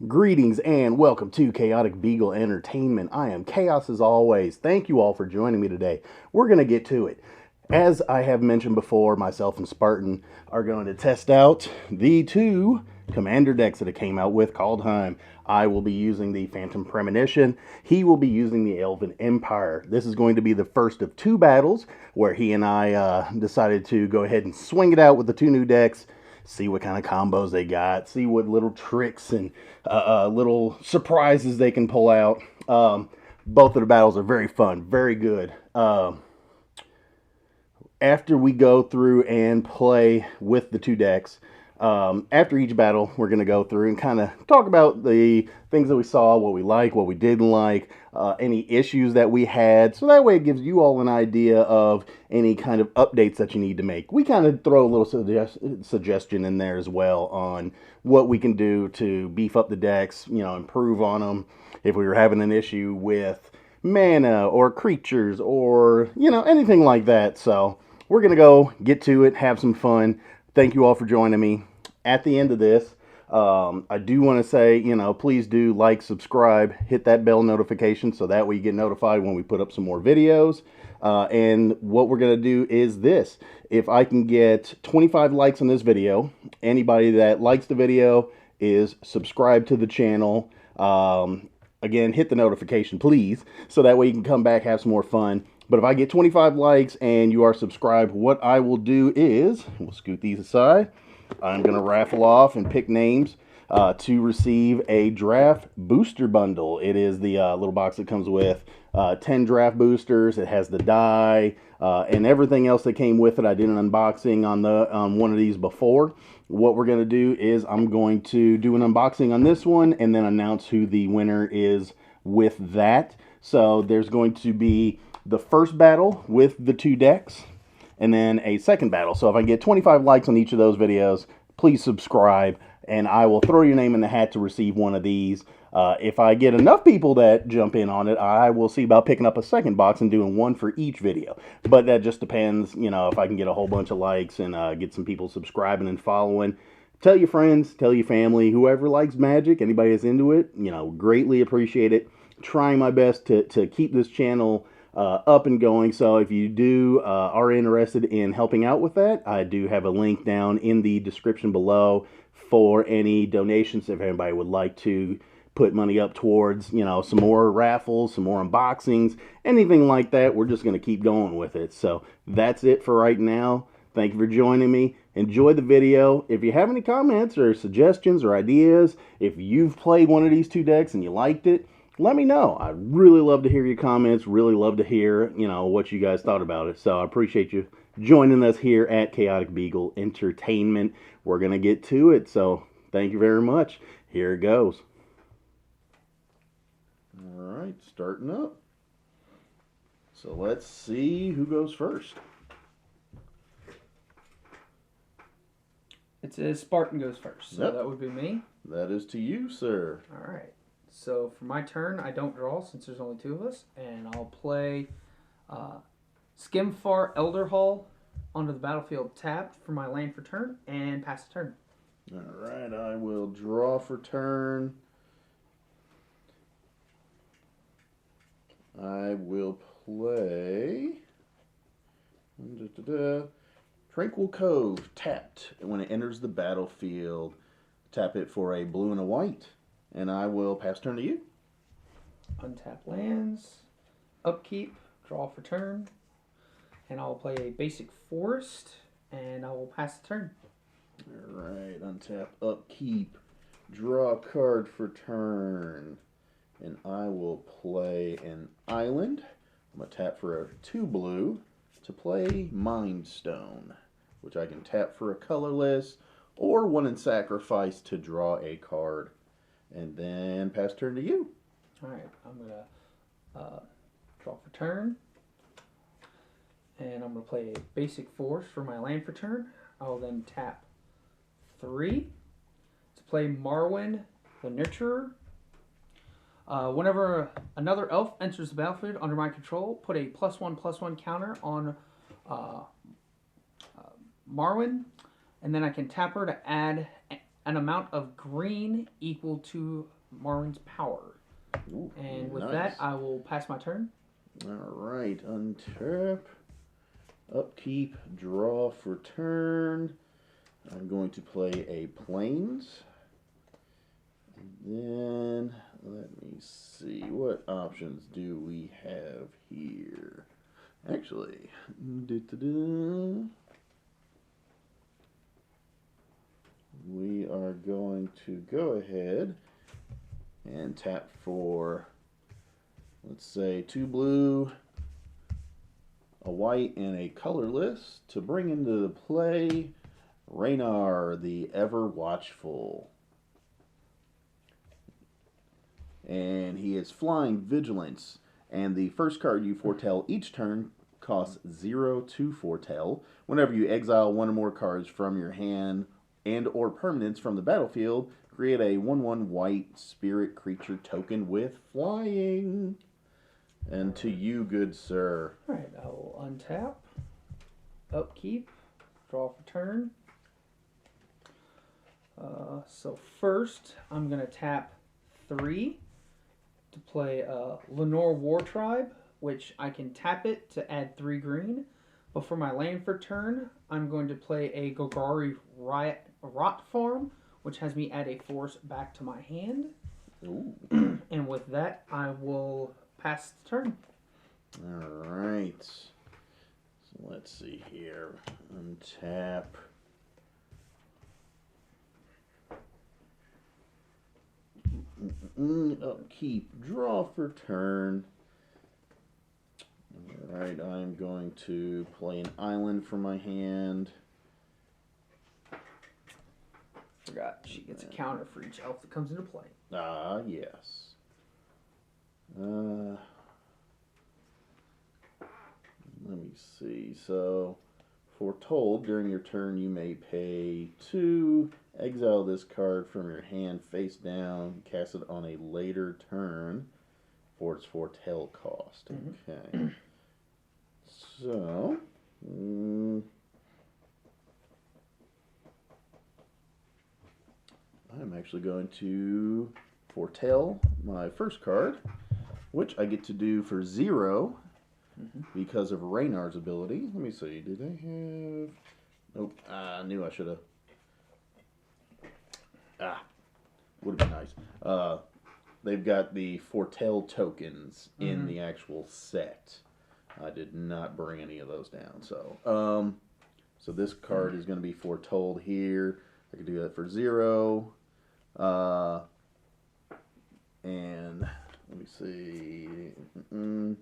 Greetings and welcome to Chaotic Beagle Entertainment. I am Chaos as always. Thank you all for joining me today. We're going to get to it. As I have mentioned before, myself and Spartan are going to test out the two commander decks that it came out with, Kaldheim. I will be using the Phantom Premonition. He will be using the Elven Empire. This is going to be the first of two battles where he and I decided to go ahead and swing it out with the two new decks, see what kind of combos they got, see what little tricks and little surprises they can pull out. Both of the battles are very fun, very good. After we go through and play with the two decks, after each battle, we're going to go through and kind of talk about the things that we saw, what we like, what we didn't like, any issues that we had. So that way it gives you all an idea of any kind of updates that you need to make. We kind of throw a little suggestion in there as well on what we can do to beef up the decks, improve on them. If we were having an issue with mana or creatures or, anything like that. So we're going to go get to it, have some fun. Thank you all for joining me. At the end of this, I do want to say, please do like, subscribe, hit that bell notification so that way you get notified when we put up some more videos. And what we're going to do is this. If I can get 25 likes on this video, anybody that likes the video is subscribed to the channel. Again, hit the notification, please, so that way you can come back, have some more fun. But if I get 25 likes and you are subscribed, what I will do is, we'll scoot these aside, I'm going to raffle off and pick names to receive a draft booster bundle. It is the little box that comes with 10 draft boosters. It has the die and everything else that came with it. I did an unboxing on one of these before. What we're going to do is I'm going to do an unboxing on this one and then announce who the winner is with that. So there's going to be the first battle with the two decks and then a second battle. So if I get 25 likes on each of those videos, please subscribe and I will throw your name in the hat to receive one of these. If I get enough people that jump in on it, I will see about picking up a second box and doing one for each video. But that just depends, if I can get a whole bunch of likes and get some people subscribing and following. Tell your friends, tell your family, whoever likes Magic, anybody that's into it, greatly appreciate it. Trying my best to keep this channel up and going. So if you are interested in helping out with that, I do have a link down in the description below for any donations if anybody would like to put money up towards, some more raffles, some more unboxings, anything like that. We're just going to keep going with it. So that's it for right now. Thank you for joining me. Enjoy the video. If you have any comments or suggestions or ideas, if you've played one of these two decks and you liked it, let me know. I'd really love to hear your comments, really love to hear, what you guys thought about it. So I appreciate you joining us here at Chaotic Beagle Entertainment. We're going to get to it. So thank you very much. Here it goes. All right, starting up. So let's see who goes first. It says Spartan goes first, so Yep. that would be me. That is to you, sir. All right. So for my turn, I don't draw since there's only two of us, and I'll play Skimfar Elderhall onto the battlefield tapped for my land for turn and pass the turn. All right, I will draw for turn. I will play Tranquil Cove tapped. And when it enters the battlefield, tap it for a blue and a white. And I will pass turn to you. Untap lands, upkeep, draw for turn, and I'll play a basic forest, and I will pass the turn. All right, untap, upkeep, draw a card for turn. And I will play an island. I'm going to tap for a 2 blue to play Mind Stone, which I can tap for a colorless or 1 and sacrifice to draw a card. And then pass turn to you. All right, I'm going to draw for turn, and I'm going to play a basic force for my land for turn. I'll then tap 3 to play Marwyn the Nurturer. Whenever another elf enters the battlefield under my control, put a +1/+1 counter on Marwyn, and then I can tap her to add an amount of green equal to Marwyn's power. Ooh, And with nice. that, I will pass my turn. Alright, untap, upkeep, draw for turn. I'm going to play a Plains. And then, let me see, what options do we have here? Actually, we are going to go ahead and tap for, let's say, 2 blue, a white, and a colorless to bring into the play Raynar, the Ever Watchful. And he is Flying Vigilance. And the first card you foretell each turn costs 0 to foretell. Whenever you exile one or more cards from your hand and or permanents from the battlefield, create a 1/1 white spirit creature token with flying. And to you, good sir. Alright, I will untap, upkeep, draw for turn. So first, I'm going to tap 3 to play Lenore War Tribe, which I can tap it to add 3 green. But for my land for turn, I'm going to play a Golgari Rot Farm, which has me add a force back to my hand. Ooh. And with that, I will pass the turn. Alright. So let's see here. Untap. Upkeep, draw for turn. Alright, I'm going to play an island from my hand. Forgot she gets a counter for each elf that comes into play. Ah, yes. Let me see. So, foretold, during your turn you may pay 2, exile this card from your hand face down, cast it on a later turn for its foretell cost. Okay. So, I'm actually going to foretell my first card, which I get to do for 0 because of Raynar's ability. Let me see. Did they have... Nope. I knew I should have... would have been nice. They've got the foretell tokens in the actual set. I did not bring any of those down. So, so this card is going to be foretold here. I could do that for 0. And let me see. And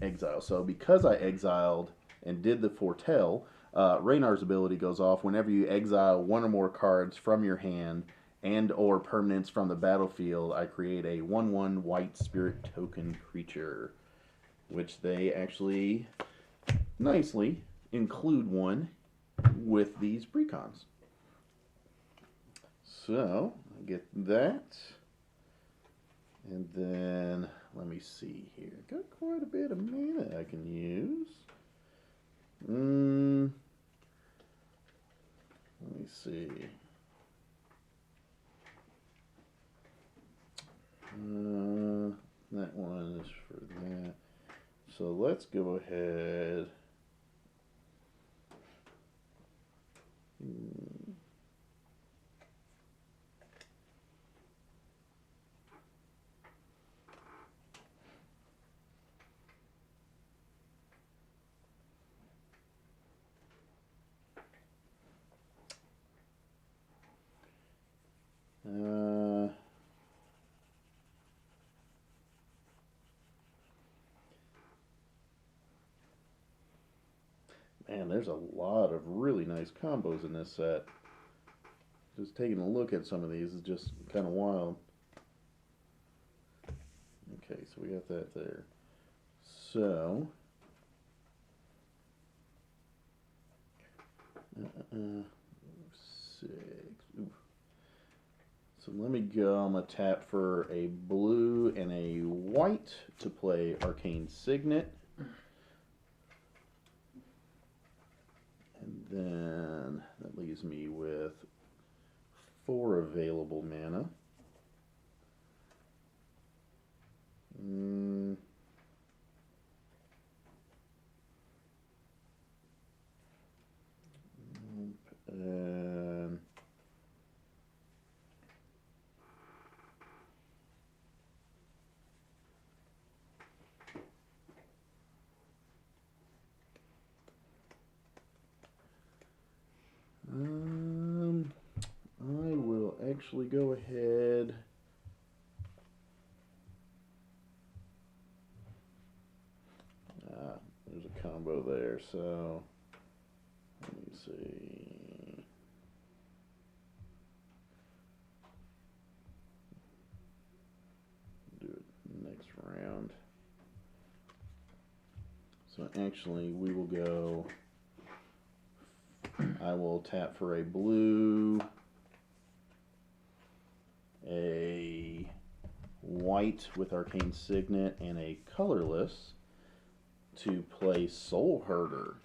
exile. So because I exiled and did the foretell, Raynar's ability goes off whenever you exile one or more cards from your hand and or permanents from the battlefield. I create a 1/1 white spirit token creature, which they actually nicely include one with these precons. So I get that. And then, let me see here. Got quite a bit of mana I can use. Let me see. That one is for that. So let's go ahead. Man, there's a lot of really nice combos in this set. Just taking a look at some of these is just kind of wild. Okay, so we got that there. So, 6. Ooh. So let me go. I'm going to tap for a blue and a white to play Arcane Signet. And then that leaves me with 4 available mana. I will actually go ahead. There's a combo there, so let me see. Do it next round. So actually, we will go. I will tap for a blue, a white with Arcane Signet, and a colorless to play Soul Herder.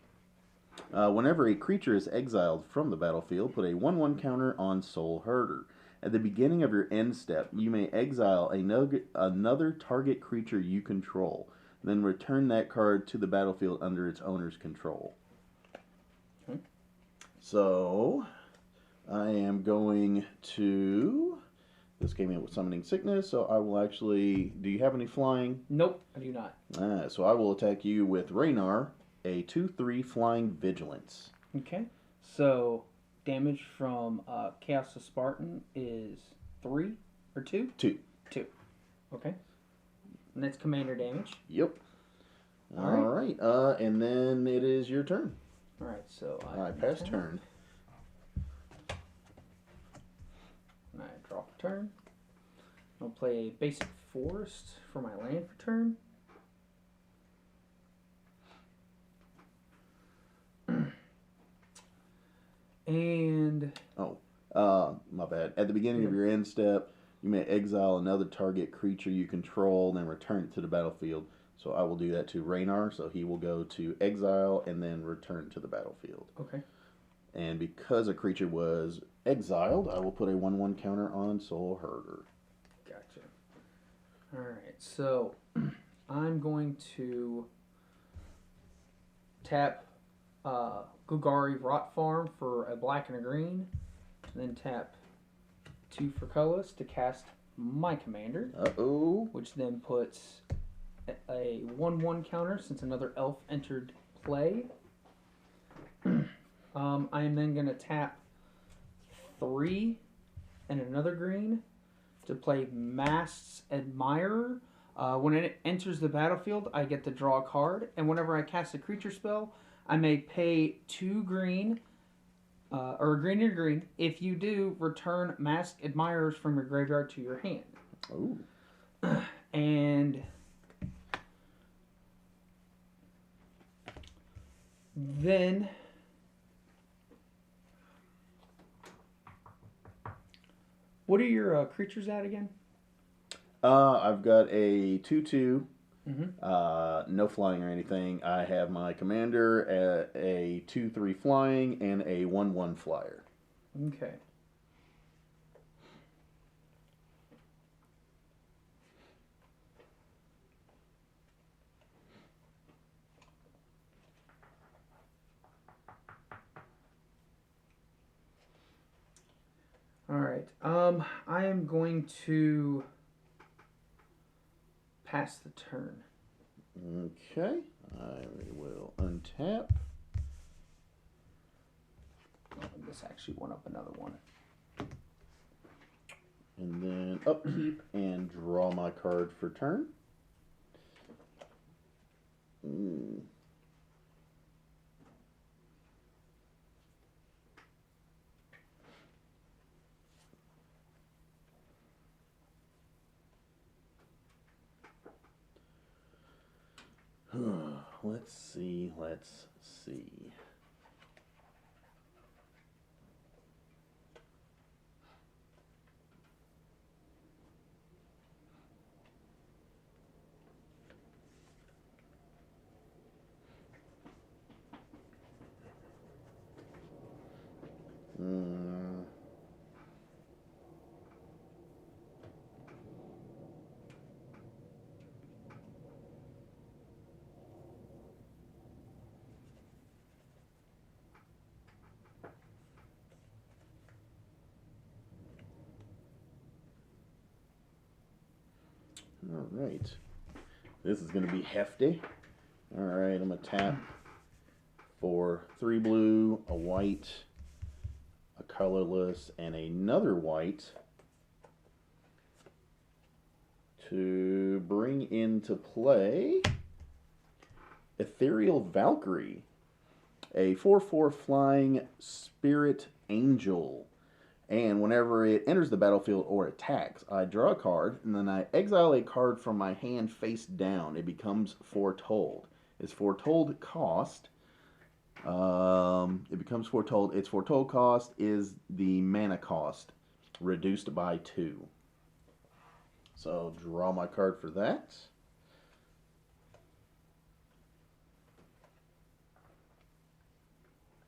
Whenever a creature is exiled from the battlefield, put a 1/1 counter on Soul Herder. At the beginning of your end step, you may exile another target creature you control. Then return that card to the battlefield under its owner's control. Okay. So, I am going to... This came in with Summoning Sickness, so I will actually... Do you have any flying? Nope, I do not. So I will attack you with Raynar, a 2/3 Flying Vigilance. Okay. So, damage from Chaos of Spartan is 3 or 2? 2. 2. Okay. And that's commander damage. Yep. All right. And then it is your turn. All right, so I pass turn. And I drop a turn. I'll play a basic forest for my land for turn. And... my bad. At the beginning of your end step, you may exile another target creature you control, then return it to the battlefield. So I will do that to Raynar, so he will go to exile and then return to the battlefield. Okay. And because a creature was exiled, I will put a 1/1 counter on Soul Herder. Gotcha. Alright, so I'm going to tap Gugari Rot Farm for a black and a green, and then tap 2 for colorless to cast my commander. Uh-oh. Which then puts a 1/1 counter since another elf entered play. I am then going to tap 3 and another green to play Mast's Admirer. When it enters the battlefield, I get to draw a card, and whenever I cast a creature spell, I may pay 2 green, or a green and a green. If you do, return Masked Admirers from your graveyard to your hand. Ooh. And then what are your creatures at again? I've got a 2/2. Mm-hmm. No flying or anything. I have my commander at a 2/3 flying and a 1/1 flyer. Okay. All right. I am going to pass the turn. Okay. I will untap. This actually went up another one. And then upkeep and draw my card for turn. Let's see. All right. This is going to be hefty. All right, I'm going to tap for 3 blue, a white, a colorless, and another white to bring into play Ethereal Valkyrie, a 4/4 flying spirit angel. And whenever it enters the battlefield or attacks, I draw a card, and then I exile a card from my hand face down. It becomes foretold. Its foretold cost, it becomes foretold. Its foretold cost is the mana cost, reduced by 2. So draw my card for that.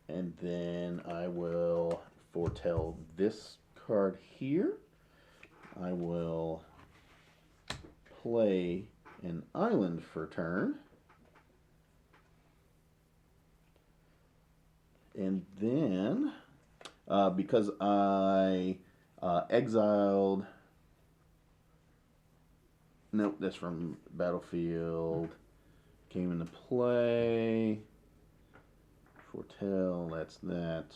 And then I will foretell this card here. I will play an island for turn. And then, because I exiled... Nope, that's from Battlefield. Came into play. Foretell, that's that.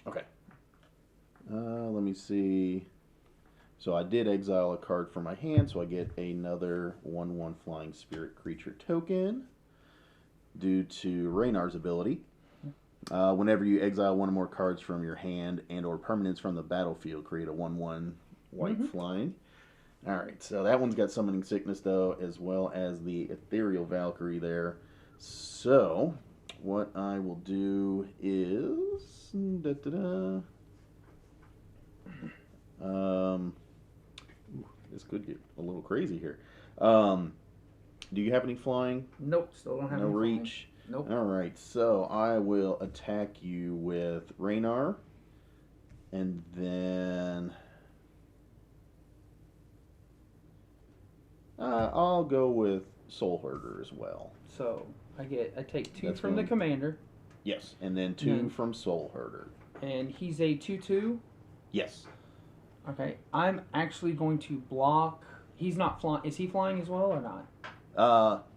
Okay. Let me see. So I did exile a card from my hand, so I get another 1/1 flying spirit creature token due to Raynar's ability. Whenever you exile one or more cards from your hand and or permanents from the battlefield, create a 1/1 white flying. All right, so that one's got Summoning Sickness, though, as well as the Ethereal Valkyrie there. So, what I will do is... this could get a little crazy here. Do you have any flying? Nope, still don't have any reach? Flying. Nope. All right, so I will attack you with Raynar, and then... I'll go with Soul Herder as well. So I take 2 from the commander. Yes, and then 2 from Soul Herder. And he's a 2/2. Yes. Okay, I'm actually going to block. He's not flying. Is he flying as well or not?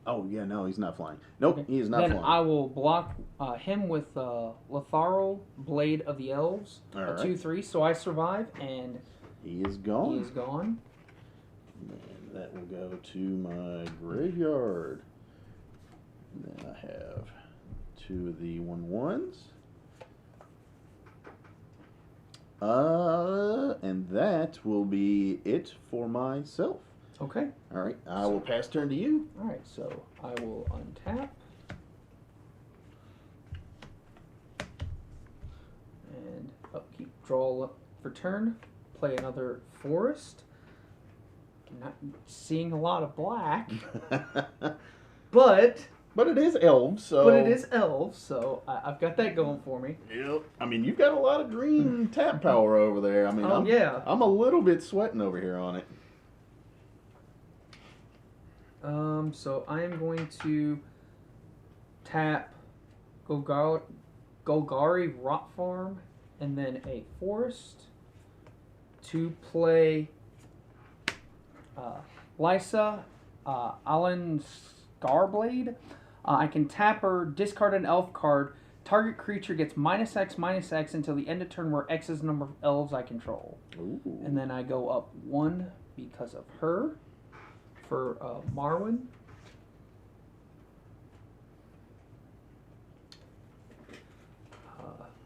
Oh yeah, no, he's not flying. Nope, okay. He is not flying. Then I will block him with Letharal, Blade of the Elves, All a right. 2/3. So I survive, and he is gone. He is gone. And that will go to my graveyard. And then I have 2 of the 1/1s. And that will be it for myself. Okay. All right. I will pass turn to you. All right. So I will untap. And upkeep, draw for turn. Play another forest. Not seeing a lot of black. But it is elves, so... But it is elves, so I've got that going for me. Yep. I mean, you've got a lot of green tap power over there. I mean, I'm a little bit sweating over here on it. So I am going to tap Golgari Rot Farm and then a forest to play Lysa, Alan Scarblade. I can tap her, discard an elf card. Target creature gets -X/-X until the end of turn, where X is the number of elves I control. Ooh. And then I go up 1 because of her for Marwyn.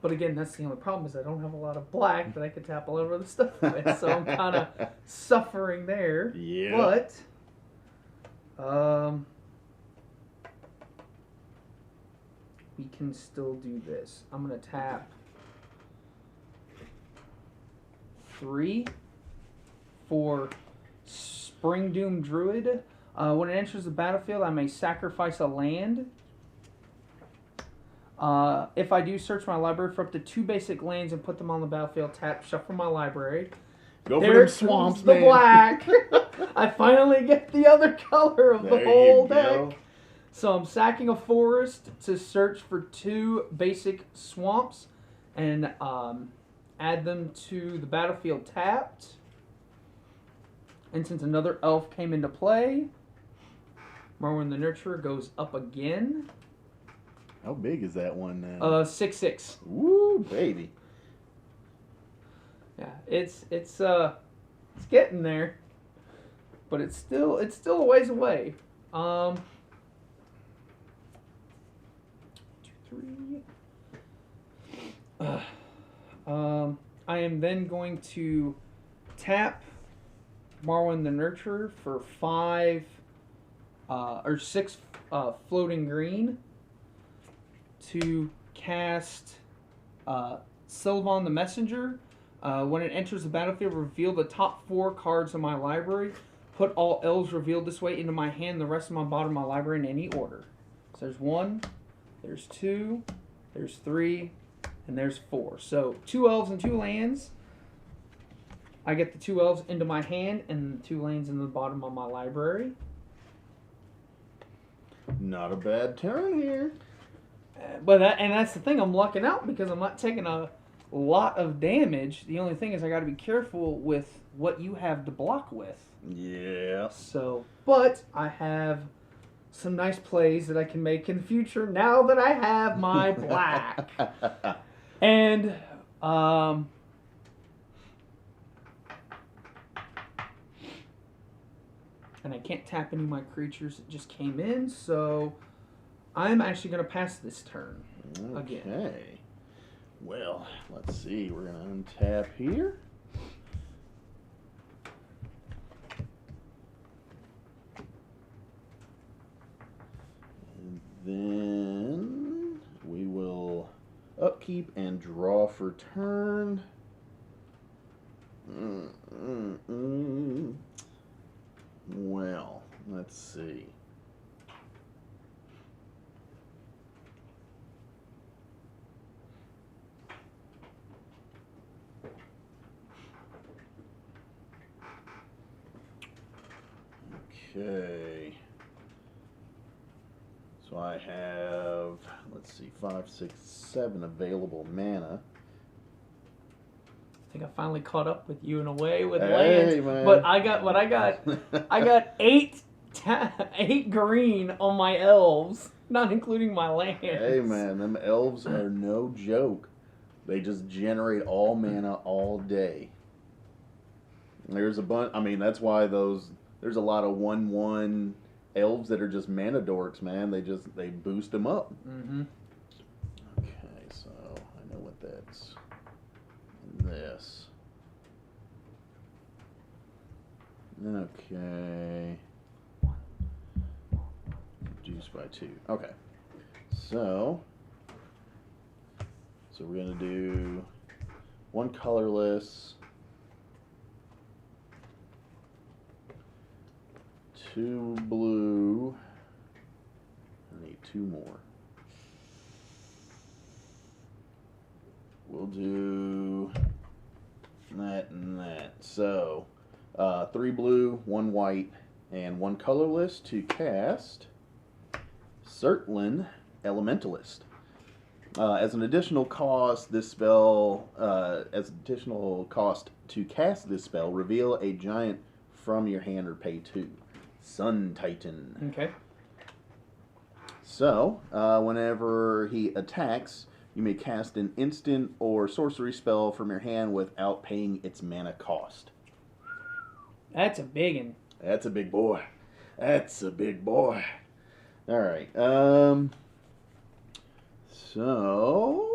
But again, that's the only problem is I don't have a lot of black that I could tap all over the stuff with. So I'm kind of suffering there. Yeah. But we can still do this. I'm going to tap 3 for Spring Doom Druid. When it enters the battlefield, I may sacrifice a land. If I do, search my library for up to 2 basic lands and put them on the battlefield. Tap, shuffle my library. Go for them swamps, man. The black. I finally get the other color of the whole deck. So I'm sacking a forest to search for 2 basic swamps and add them to the battlefield tapped. And since another elf came into play, Marwyn the Nurturer goes up again. How big is that one now? 6/6. Woo, baby. Yeah, it's getting there, but it's still a ways away. 2, 3. I am then going to tap Marwyn the Nurturer for 5 or 6 floating green to cast Sylvan the Messenger. When it enters the battlefield, reveal the top 4 cards of my library. Put all elves revealed this way into my hand, the rest of my bottom of my library in any order. So there's 1, there's 2, there's 3, and there's 4. So 2 elves and 2 lands. I get the 2 elves into my hand and the 2 lands in the bottom of my library. Not a bad turn here. But that's the thing, I'm lucking out because I'm not taking a lot of damage. The only thing is I got to be careful with what you have to block with. Yeah. So, but I have some nice plays that I can make in the future now that I have my black. And I can't tap any of my creatures that just came in, so I'm actually going to pass this turn again. Okay. Well, let's see. We're going to untap here. And then we will upkeep and draw for turn. Well, let's see. Okay. So I have, let's see, 5, 6, 7 available mana. I think I finally caught up with you in a way with Hey, lands. man. But I got 8 green on my elves, not including my lands. Hey, man, them elves are no joke. They just generate all mana all day. There's a bunch, I mean, that's why there's a lot of 1/1 elves that are just mana dorks, man. They boost them up. Mm-hmm. Okay, so I know what that's. This. Okay. Reduced by 2. Okay. So we're gonna do 1 colorless, 2 blue. I need 2 more. We'll do that and that. So, 3 blue, 1 white, and 1 colorless to cast Certlin Elementalist. As an additional cost, to cast this spell, reveal a giant from your hand or pay 2. Sun Titan. Okay. So, whenever he attacks, you may cast an instant or sorcery spell from your hand without paying its mana cost. That's a big one. That's a big boy. That's a big boy. All right. So,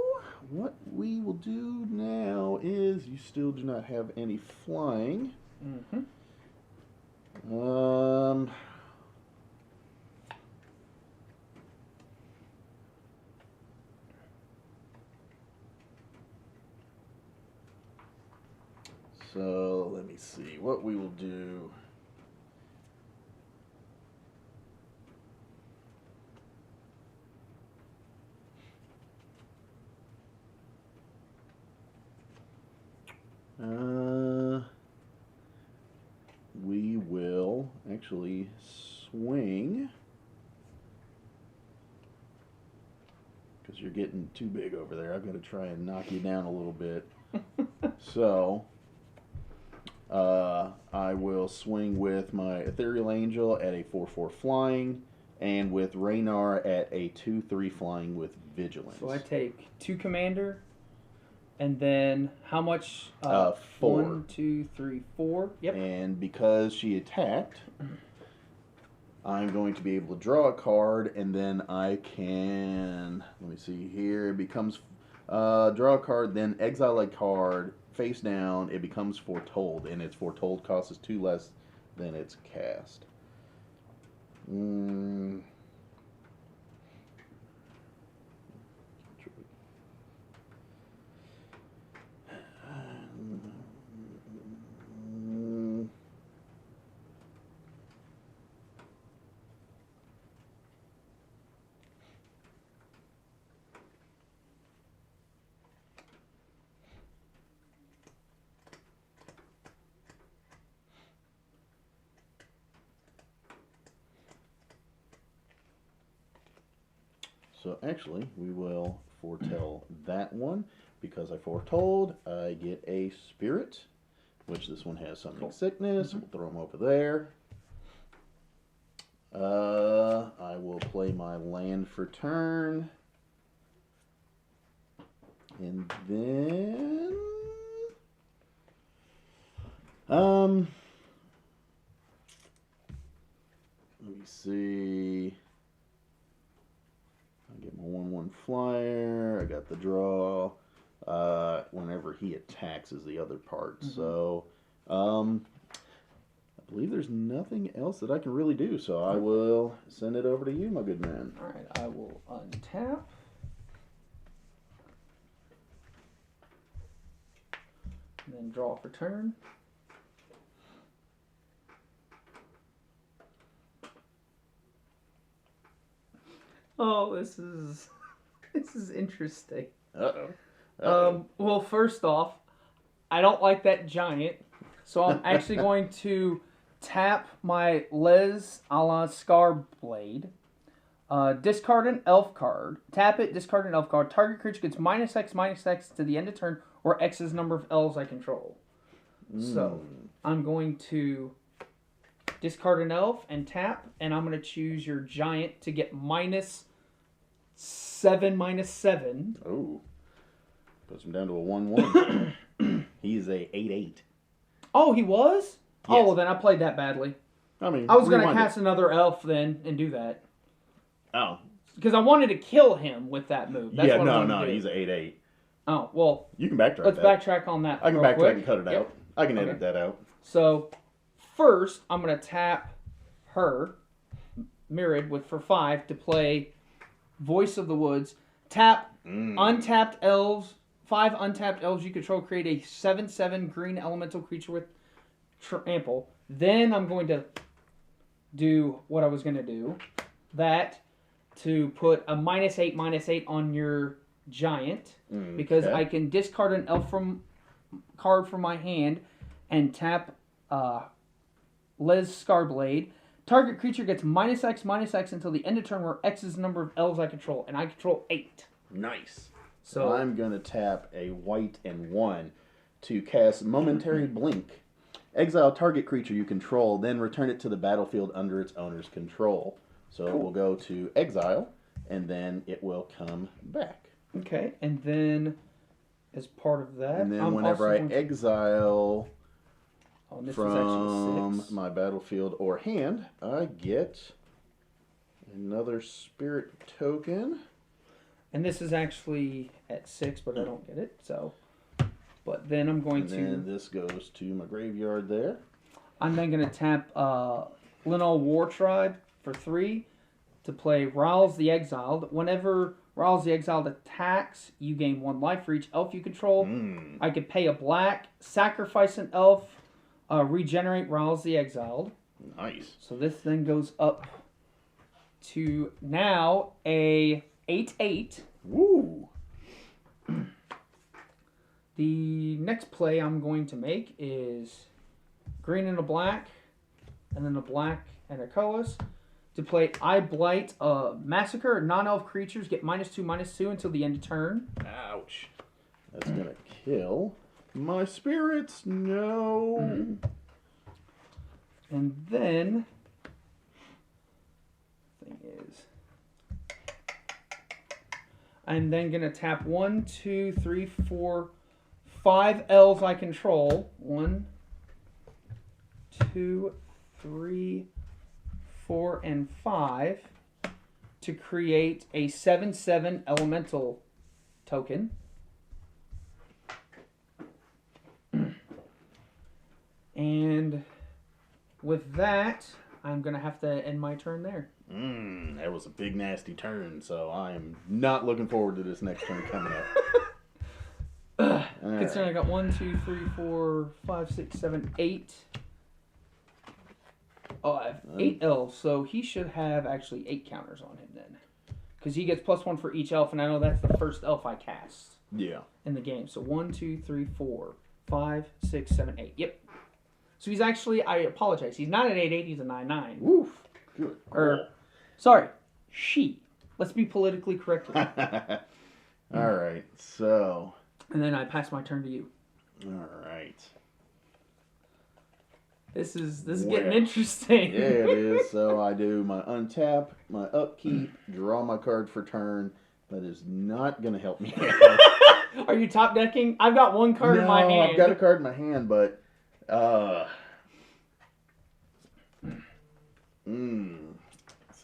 what we will do now is you still do not have any flying. Mm-hmm. So, let me see what we will do. We will actually swing because you're getting too big over there. I've got to try and knock you down a little bit. So I will swing with my Ethereal Angel at a 4/4 flying, and with Raynar at a 2/3 flying with Vigilance. So I take 2 commander, and then how much? 4. 1, 2, 3, 4. Yep. And because she attacked, I'm going to be able to draw a card, and then I can, let me see here, it becomes, draw a card, then exile a card, face down, it becomes Foretold, and its Foretold cost is 2 less than its cast. So actually, we will foretell that one. Because I foretold, I get a spirit, which this one has Summoning Sickness. We'll throw them over there. I will play my land for turn. And then... let me see... I get my 1/1 flyer. I got the draw. Whenever he attacks is the other part. So, I believe there's nothing else that I can really do. So I will send it over to you, my good man. All right, I will untap. And then draw for turn. Oh, this is interesting. Well, first off, I don't like that giant, so I'm actually going to tap my Les a la Scarblade, discard an elf card, tap it, discard an elf card. Target creature gets -X to the end of turn, or X's number of elves I control. So I'm going to discard an elf and tap, and I'm going to choose your giant to get -7. Oh. Puts him down to a 1/1. He's a 8/8. Oh, he was? Yes. Oh, well, then I played that badly. I mean, I was going to cast another elf then and do that. Oh. Because I wanted to kill him with that move. That's what no, he's an 8/8. Oh, well. You can backtrack Let's backtrack on that. I can backtrack quick. and cut it out. I can edit that out. So, first, I'm going to tap her, Mirrid, for 5 to play Voice of the Woods. Tap untapped elves. 5 untapped elves you control create a 7/7 green elemental creature with trample. Then I'm going to do what I was going to do. That to put a -8/-8 on your giant. Because I can discard an elf card from my hand and tap Les Scarblade. Target creature gets -X/-X until the end of turn, where X is the number of elves I control, and I control 8. Nice. So I'm going to tap a white and 1 to cast Momentary Blink. Exile target creature you control, then return it to the battlefield under its owner's control. So it will go to exile, and then it will come back. Okay, and then as part of that, and then whenever I exile this from my battlefield or hand, I get another spirit token. And this is actually at 6, but I don't get it. So, but then I'm going to. And this goes to my graveyard there. I'm then going to tap Linol War Tribe for 3 to play Rawls the Exiled. Whenever Rawls the Exiled attacks, you gain 1 life for each elf you control. I could pay a black, sacrifice an elf, regenerate Rawls the Exiled. Nice. So this then goes up to now a 8/8. Woo! The next play I'm going to make is green and a black, and then a black and a colorless. To play I Blight Massacre, non-elf creatures get -2/-2 until the end of turn. Ouch. That's going to kill. My spirits, no. And then, thing is, I'm then gonna tap 1, 2, 3, 4, 5 elves I control. 1, 2, 3, 4, and 5 to create a 7/7 elemental token. And with that, I'm going to have to end my turn there. That was a big, nasty turn, so I am not looking forward to this next turn coming up. Considering I got 1, 2, 3, 4, 5, 6, 7, 8. Oh, I have 8 elves, so he should have actually 8 counters on him then. Because he gets +1 for each elf, and I know that's the first elf I cast. Yeah. In the game. So 1, 2, 3, 4, 5, 6, 7, 8. Yep. So he's actually, I apologize, he's not an 8/8, he's a 9/9. Woof. Good. Cool. Sorry, she. Let's be politically correct. All right, so. And then I pass my turn to you. All right. This is getting interesting. Yeah, it is. So I do my untap, my upkeep, draw my card for turn. That is not going to help me out. Are you top decking? I've got one card in my hand. No, I've got a card in my hand, but so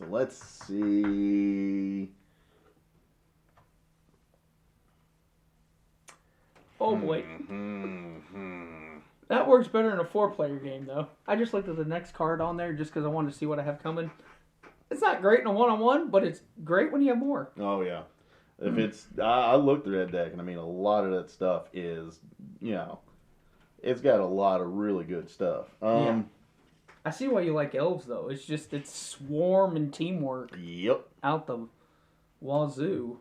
let's see. Oh boy. That works better in a 4-player game, though. I just looked at the next card on there just because I wanted to see what I have coming. It's not great in a 1-on-1, but it's great when you have more. Oh, yeah. If it's, I looked through that deck, and I mean, a lot of that stuff is, it's got a lot of really good stuff. Yeah. I see why you like elves, though. It's just, it's swarm and teamwork. Yep. Out the wazoo.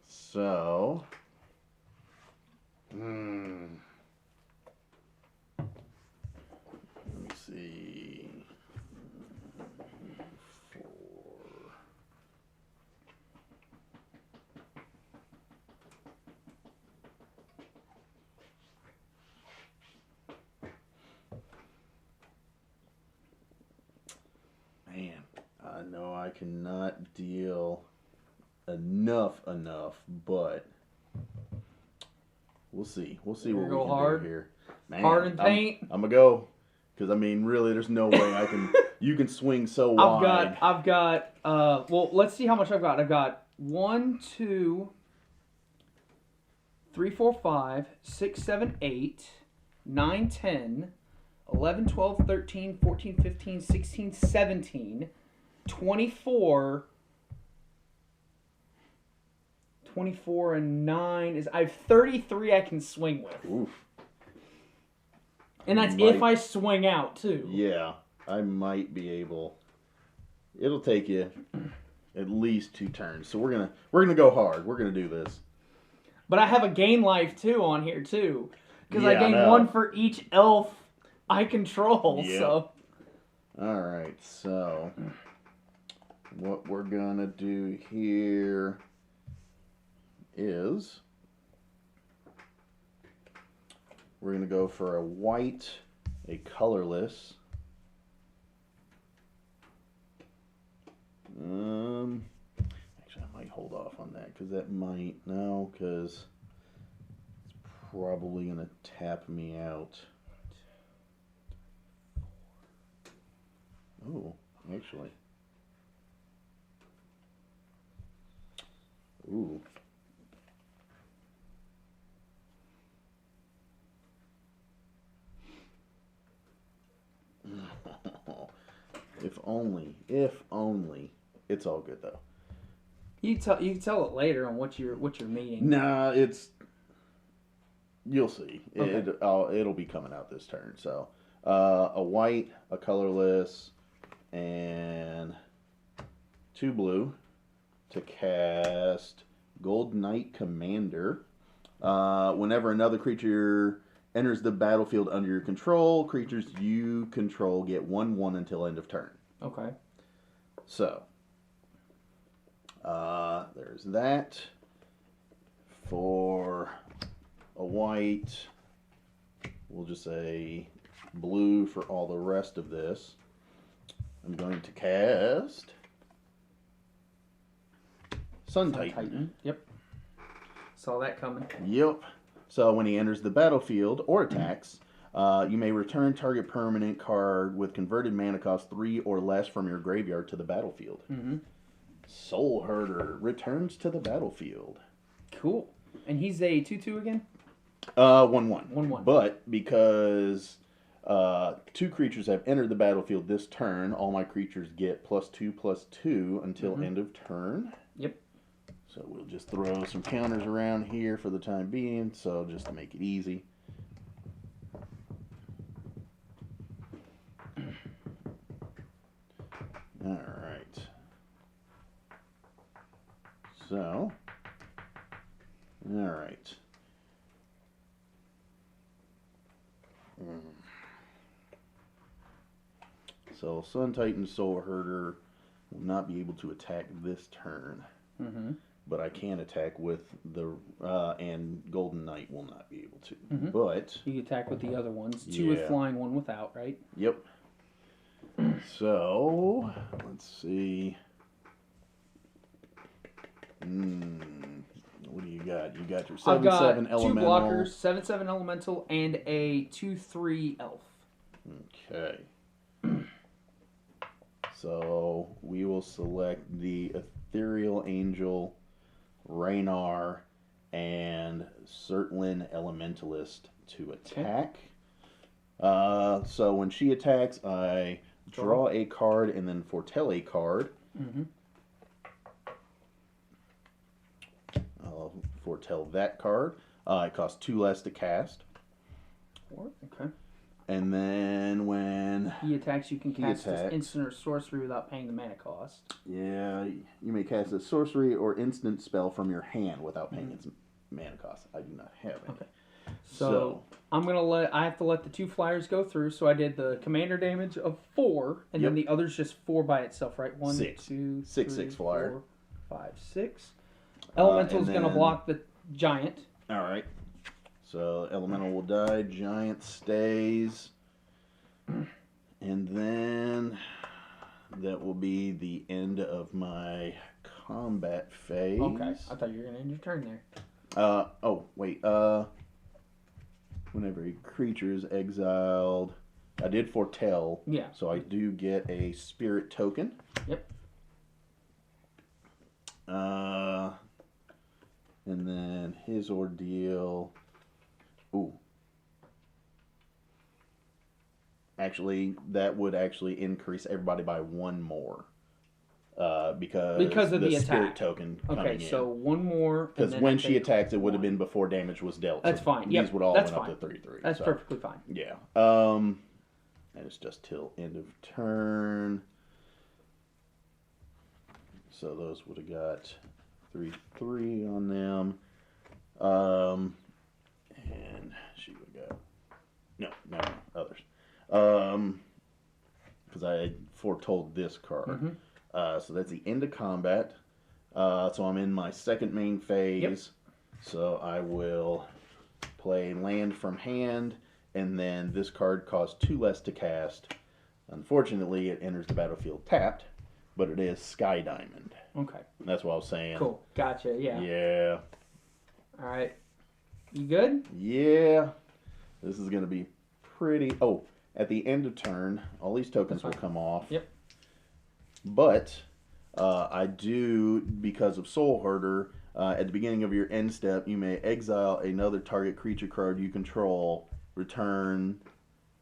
So, let me see. 4. Man, I know I cannot deal enough, but we'll see. We'll see what we can do here. Man, hard and paint. I'm gonna go because I mean, really, there's no way I can. You can swing so wide. I've got. Well, let's see how much I've got. I've got 1, 2, 3, 4, 5, 6, 7, 8, 9, 10, 11, 12, 13, 14, 15, 16, 17, 24. 24 and 9 is. I have 33 I can swing with. Oof. And that's if I swing out too. Yeah, I might be able. It'll take you at least 2 turns. So we're gonna go hard. We're gonna do this. But I have a gain life too on here too, because I gain know. 1 for each elf I control. Yep. So. All right. So what we're gonna do here is we're going to go for a white, a colorless. Actually, I might hold off on that because that might, no, because it's probably going to tap me out. Oh, actually. Ooh. If only. It's all good though. You can tell it later on what you're meeting. Nah, you'll see. Okay. It'll be coming out this turn. So, a white, a colorless, and 2 blue to cast Gold Knight Commander. Whenever another creature enters the battlefield under your control, creatures you control get 1/1 until end of turn. Okay. So, there's that. For a white. We'll just say blue for all the rest of this. I'm going to cast Sun Titan. Yep. Saw that coming. Yep. So when he enters the battlefield or attacks, you may return target permanent card with converted mana cost 3 or less from your graveyard to the battlefield. Mm-hmm. Soul Herder returns to the battlefield. Cool. And he's a 2/2 again? 1/1. 1/1. But because 2 creatures have entered the battlefield this turn, all my creatures get +2/+2 until end of turn. Yep. So we'll just throw some counters around here for the time being, so just to make it easy. Alright. So, alright. So Sun Titan Soul Herder will not be able to attack this turn. Mm-hmm. But I can attack with the and Golden Knight will not be able to. Mm-hmm. But you attack with the other ones. 2 with flying, 1 without, right? Yep. So let's see. What do you got? You got your 7/7 elemental. 2 blockers, 7/7 elemental, and a 2/3 elf. Okay. So we will select the Ethereal Angel, Raynar, and Certlin Elementalist to attack. Okay. So when she attacks, I draw a card and then foretell a card. Mm-hmm. I'll foretell that card. It costs 2 less to cast. 4, okay. And then when he attacks, you can cast this instant or sorcery without paying the mana cost. Yeah, you may cast a sorcery or instant spell from your hand without paying its mana cost. I do not have it. Okay. So I have to let the 2 flyers go through. So I did the commander damage of 4, and then the other's just 4 by itself, right? 1, 6. 2, 6, 3, 6 flyer. 4, 5, 6. Elemental's gonna block the giant. All right. So Elemental will die. Giant stays. And then that will be the end of my combat phase. Okay. I thought you were going to end your turn there. Oh, wait. Whenever a creature is exiled, I did foretell. Yeah. So I do get a spirit token. Yep. And then his ordeal. Ooh. Actually, that would actually increase everybody by 1 more. Because of the spirit attack. Token coming in. Okay, so 1 more. Because when she attacks, it would have been before damage was dealt. That's fine. These would all went up to 3/3. That's perfectly fine. Yeah. And it's just till end of turn. So those would have got 3/3 on them. And she would have got no others. Because I had foretold this card. Mm-hmm. So that's the end of combat. So I'm in my second main phase. Yep. So I will play land from hand, and then this card costs 2 less to cast. Unfortunately, it enters the battlefield tapped, but it is Sky Diamond. Okay. That's what I was saying. Cool. Gotcha. Yeah. Yeah. All right. You good? Yeah. This is going to be pretty... Oh, at the end of turn, all these tokens will come off. Yep. But I do, because of Soul Herder, at the beginning of your end step, you may exile another target creature card you control, return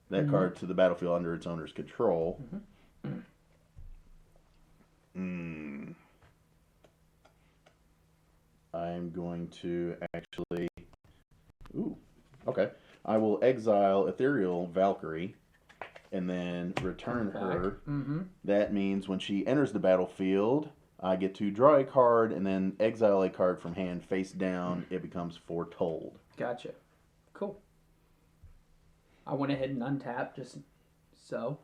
that card to the battlefield under its owner's control. I'm going to actually... Ooh, okay. I will exile Ethereal Valkyrie and then return her. That means when she enters the battlefield, I get to draw a card and then exile a card from hand face down. It becomes Foretold. Gotcha. Cool. I went ahead and untapped just so.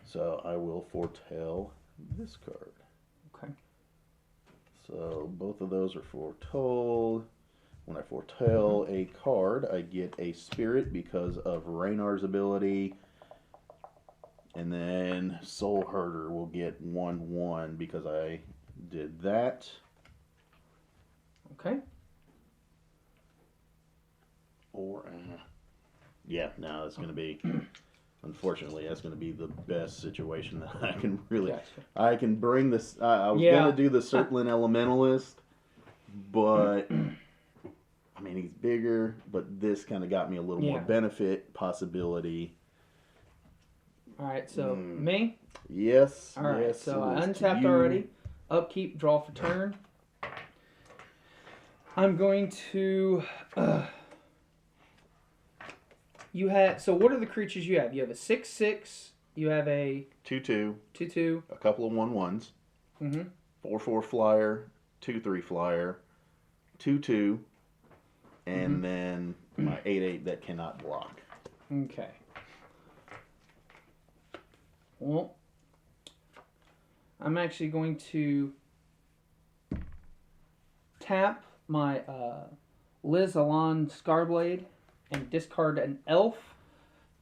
So I will foretell this card. Okay. So both of those are foretold. When I foretell a card, I get a spirit because of Raynar's ability. And then Soul Herder will get 1/1 because I did that. Okay. Or, yeah, no, that's going to be, unfortunately, that's going to be the best situation that I can really, Gotcha. I can bring this, I was Yeah. going to do the Circling Elementalist, but, I mean, he's bigger, but this kind of got me a little more benefit possibility. All right, so me? Yes. All right, yes, so I it is untapped to you. already. Upkeep, draw for turn. I'm going to... you had... So what are the creatures you have? You have a 6/6. You have a... 2/2. 2/2. A couple of 1/1s. Mm-hmm. 4/4 flyer. 2/3 flyer. 2/2. And then my 8/8 that cannot block. Okay. Well, I'm actually going to tap my Liz Alon Scarblade and discard an elf.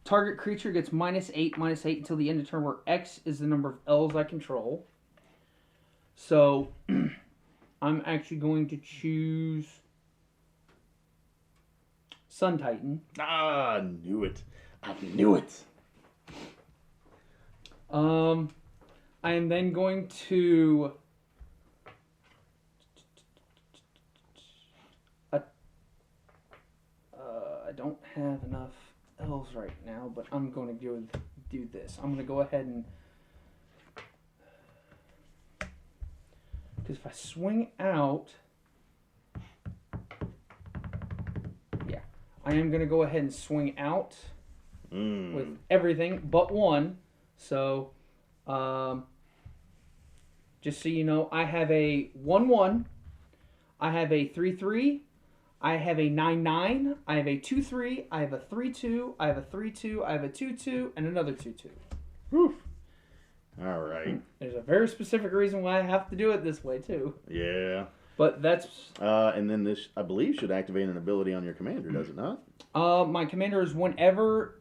Target creature gets -8/-8 until the end of turn, where X is the number of elves I control. So, I'm actually going to choose Sun Titan. Ah, I knew it. I knew it. I am then going to I don't have enough elves right now, but I'm going to go do this. I'm going to go ahead and, because if I swing out, yeah, I am going to go ahead and swing out with everything but one. So, just so you know, I have a 1/1, I have a 3/3, I have a 9/9, I have a 2/3, I have a 3/2, I have a 3/2, I have a 2/2, and another 2/2. Whew. All right. There's a very specific reason why I have to do it this way too. Yeah. But that's and then this, I believe, should activate an ability on your commander, does it not? my commander is whenever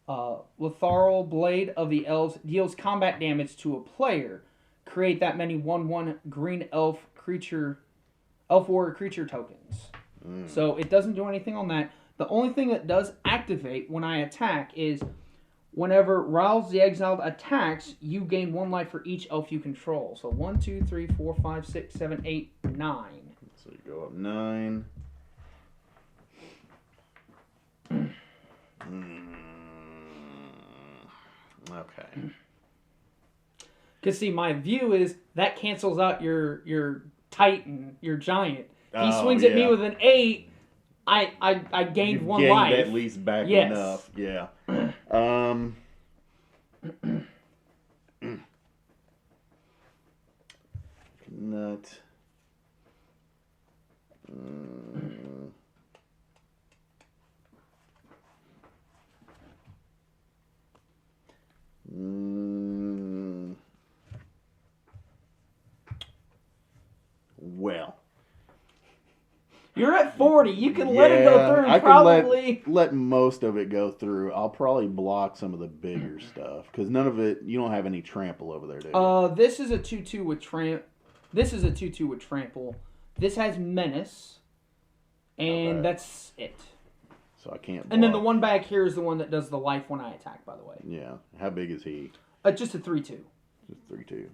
Letharal Blade of the Elves deals combat damage to a player, create that many 1/1 green elf warrior creature tokens. So it doesn't do anything on that. The only thing that does activate when I attack is whenever Riles the Exiled attacks, you gain 1 life for each elf you control. So 1, 2, 3, 4, 5, 6, 7, 8, 9. So you go up 9. Okay. Because see, my view is that cancels out your Titan, your giant. If he swings at me with an 8, I gained 1 life. At least back enough. Yeah. Nut. Well, you're at 40. You can let it go through. I probably can let most of it go through. I'll probably block some of the bigger stuff because none of it. You don't have any trample over there, do you? This is a 2/2 with This is a 2/2 with trample. This has menace, and that's it. So I can't. And then the one back here is the one that does the life when I attack. By the way. Yeah. How big is he? Just a 3/2. Just 3/2.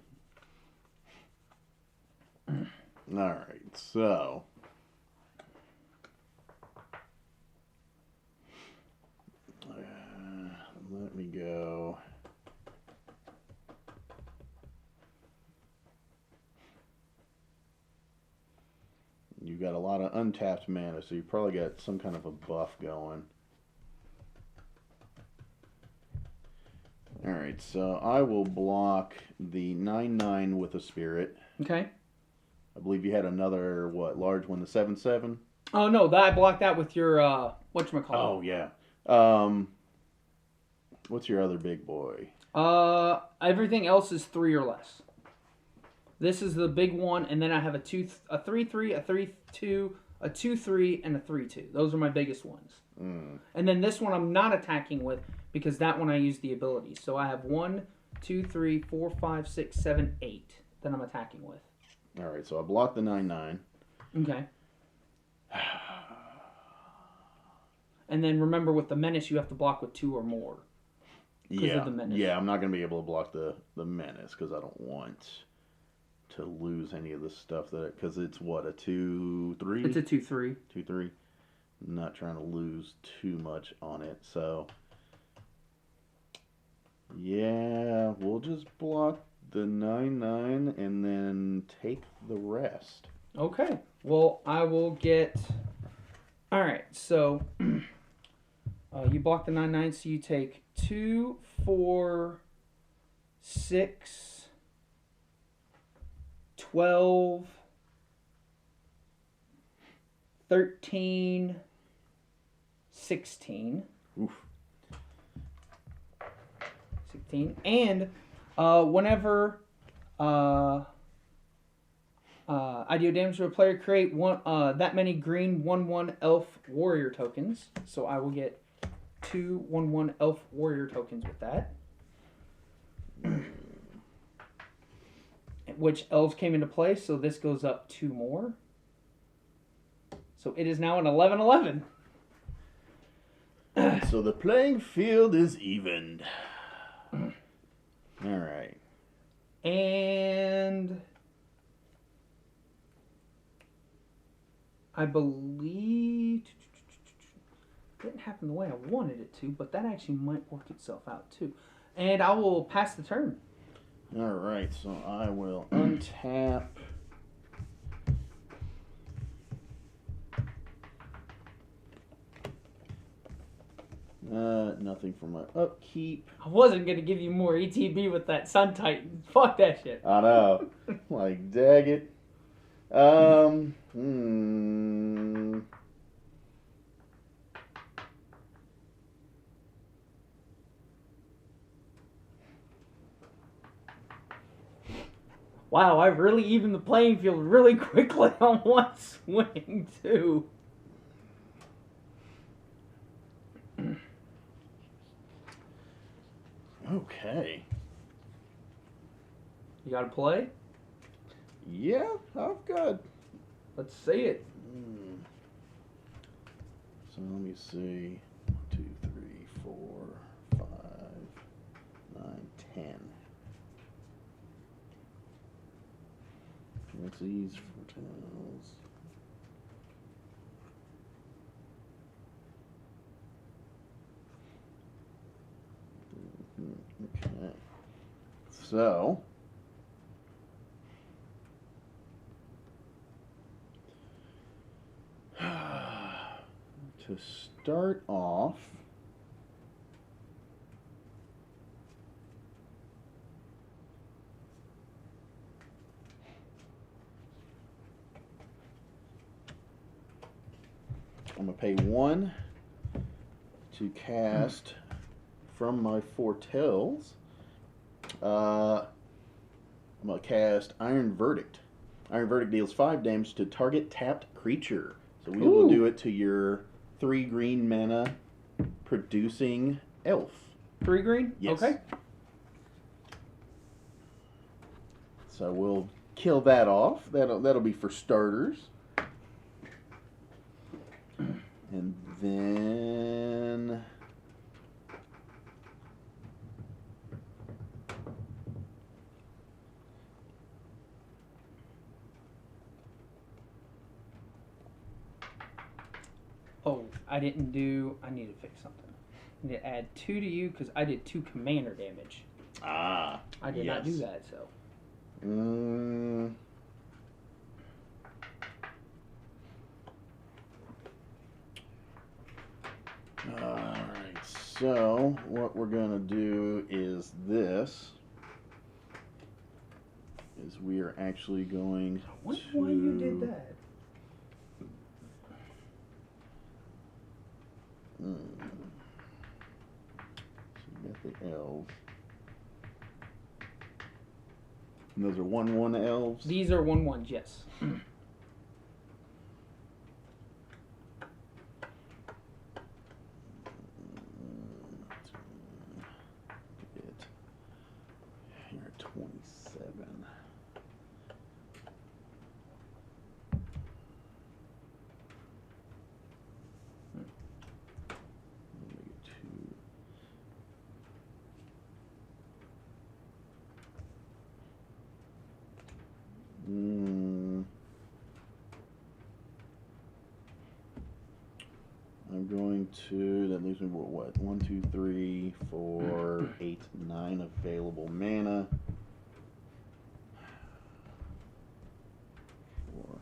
All right. So. Let me go. You got a lot of untapped mana, so you probably got some kind of a buff going. Alright, so I will block the 9/9 with a spirit. Okay. I believe you had another, large one, the 7/7? Oh, no, I blocked that with your, whatchamacallit. Oh, yeah. What's your other big boy? Everything else is 3 or less. This is the big one, and then I have a 3/3, a 3/2, a 2/3, and a 3/2. Those are my biggest ones. Mm. And then this one I'm not attacking with because that one I use the abilities. So I have 1, 2, 3, 4, 5, 6, 7, 8 that I'm attacking with. All right, so I blocked the 9/9. Okay. And then remember, with the menace, you have to block with 2 or more. Yeah, of the menace. yeah, I'm not going to be able to block the menace because I don't want to lose any of the stuff because it's what, a 2/3? It's a 2/3. 2/3. I'm not trying to lose too much on it, so yeah, we'll just block the 9/9 and then take the rest. Okay. Well, I will get. All right. So you block the 9/9, so you take 2, 4, 6, 12, 13, 16. Oof. 16. And whenever I deal damage to a player, create that many green 1/1 elf warrior tokens. So I will get 2 1/1 elf warrior tokens with that. Which elves came into play, so this goes up 2 more. So it is now an 11/11. So the playing field is evened. All right. And I believe it didn't happen the way I wanted it to, but that actually might work itself out too. And I will pass the turn. All right, so I will untap. Nothing for my upkeep. I wasn't going to give you more ETB with that Sun Titan. Fuck that shit. I know. Like, dag it. Wow, I really evened the playing field really quickly on one swing, too. Okay. You got to play? Yeah, I've got. Let's see it. So let me see. 1, 2, 3, 4, 5, 9, 10. What's these for tails? Okay. So. To start off, I'm going to pay 1 to cast from my foretells. I'm going to cast Iron Verdict. Iron Verdict deals 5 damage to target tapped creature. So we will do it to your 3 green mana producing elf. 3 green? Yes. Okay. So we'll kill that off. That'll be for starters. And then I didn't do. I need to fix something. I need to add 2 to you because I did 2 commander damage. I did not do that, so. Alright, so what we're gonna do is this. Is we are actually going I wonder why you did that. So you got the elves. And those are 1/1 elves. These are 1/1s, yes. You're at 27. I'm going to, that leaves me what? 1, 2, 3, 4, 8, 9 available mana. 4.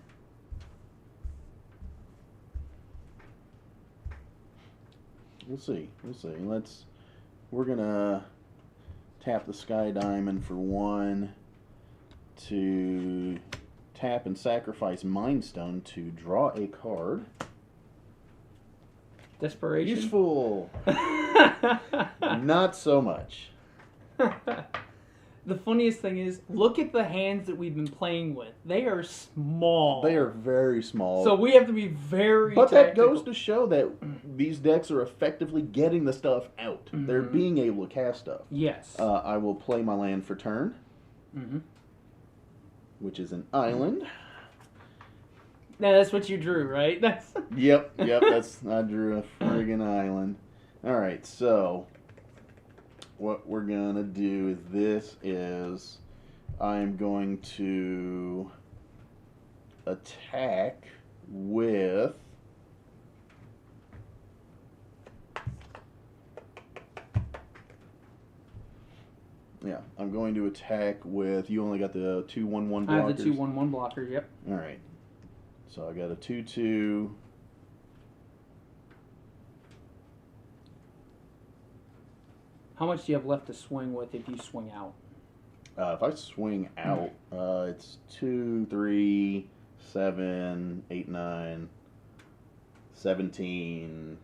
We'll see. We're gonna tap the Sky Diamond for 1 to tap and sacrifice Mind Stone to draw a card. Desperation. Useful. Not so much. The funniest thing is, look at the hands that we've been playing with. They are small. They are very small. So we have to be very But tactical. that goes to show that these decks are effectively getting the stuff out. Mm-hmm. They're being able to cast stuff. Yes. I will play my land for turn, which is an island. Now that's what you drew, right? That's Yep. I drew a friggin' island. All right, so what we're gonna do is I'm going to attack with I'm going to attack with, you only got the 2/1/1 blockers. I have the 2/1/1 blockers, yep. All right. So I got a 2/2. How much do you have left to swing with if you swing out? If I swing out, it's 2, 3, 7, 8, 9, 17.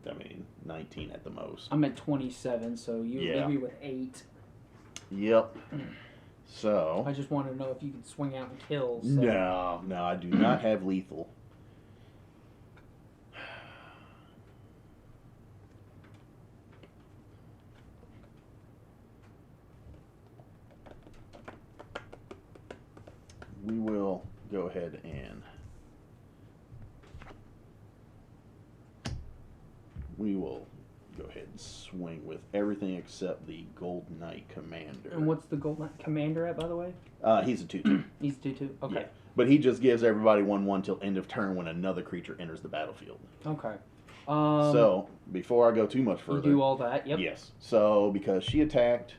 I mean, 19 at the most. I'm at 27, so you leave me with 8. Yep. So I just wanted to know if you could swing out and kill. So. No, I do not have lethal. We will go ahead and swing with everything except the Gold Knight Commander. And what's the Gold Knight Commander at, by the way? He's a 2/2. He's 2/2. Okay. Yeah. But he just gives everybody 1/1 till end of turn when another creature enters the battlefield. Okay. So before I go too much further, you do all that. Yep. Yes. So because she attacked,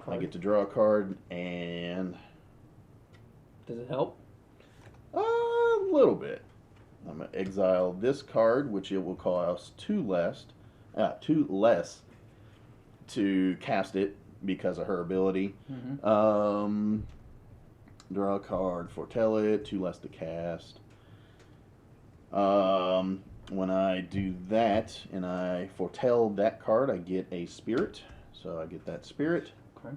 I get to draw a card, and does it help? A little bit. I'm gonna exile this card, which it will cost 2 less to cast it because of her ability. Draw a card, foretell it, 2 less to cast. When I do that and I foretell that card, I get a spirit. So I get that spirit. Okay.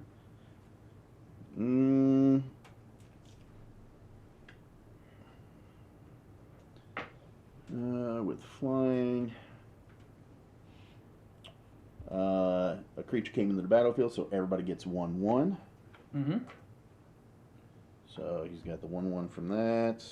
With flying. A creature came into the battlefield, so everybody gets 1/1. So he's got the 1/1 from that.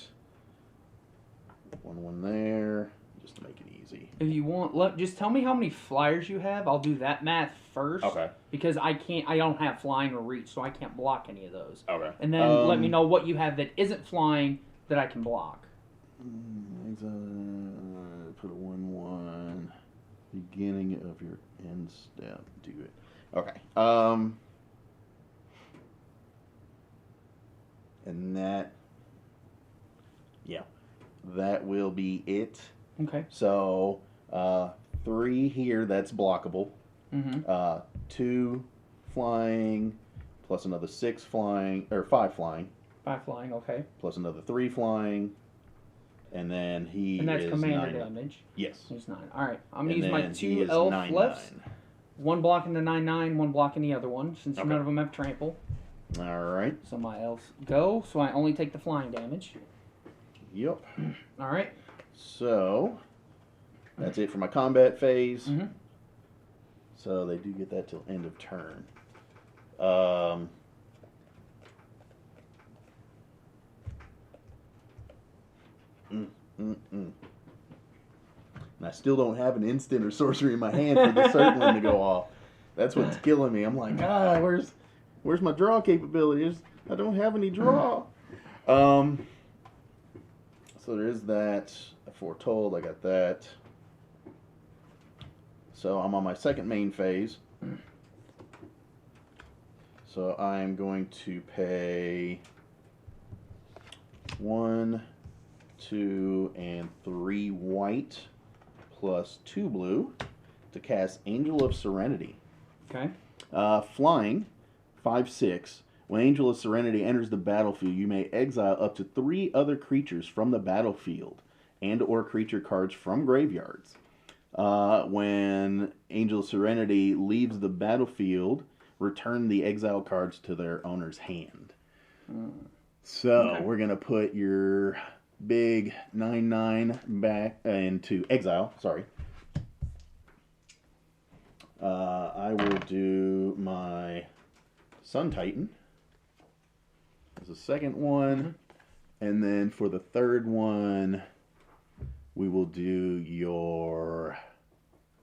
1/1 there, just to make it easy. If you want, just tell me how many flyers you have. I'll do that math first. Okay. Because I don't have flying or reach, so I can't block any of those. Okay. And then let me know what you have that isn't flying that I can block. Put a 1/1. Beginning of your end step. Do it. Okay. And that will be it. Okay. So 3 here, that's blockable. 2 flying, plus another 6 flying, or 5 flying. 5 flying, okay. Plus another 3 flying. And then and that's commander damage. Yes. He's 9. All right. I'm going to use my 2 elf lefts. 1 blocking the 9/9, 1 blocking the other one, since none of them have trample. All right. So my elves go. So I only take the flying damage. Yep. All right. So that's it for my combat phase. Mm-hmm. So they do get that till end of turn. Um, And I still don't have an instant or sorcery in my hand for the circling to go off. That's what's killing me. I'm like, where's my draw capabilities? I don't have any draw. So there is that. I foretold. I got that. So I'm on my second main phase. So I'm going to pay 1, 2, and 3 white plus 2 blue to cast Angel of Serenity. Okay. Flying, 5/6. When Angel of Serenity enters the battlefield, you may exile up to 3 other creatures from the battlefield and/or creature cards from graveyards. When Angel of Serenity leaves the battlefield, return the exile cards to their owner's hand. So we're gonna put your big 9/9 back into exile. Sorry. I will do my Sun Titan as the second one, and then for the third one, we will do your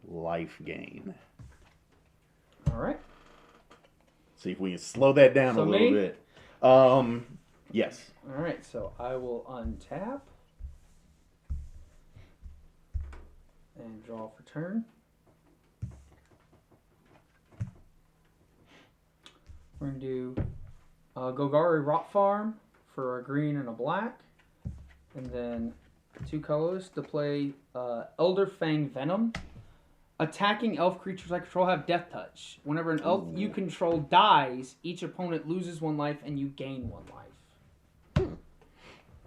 life gain. All right. See if we can slow that down a little bit. Yes. All right. So I will untap and draw for turn. We're going to do Golgari Rot Farm for a green and a black. And then 2 colors to play Elder Fang Venom. Attacking elf creatures I control have Death Touch. Whenever an elf you control dies, each opponent loses 1 life and you gain 1 life.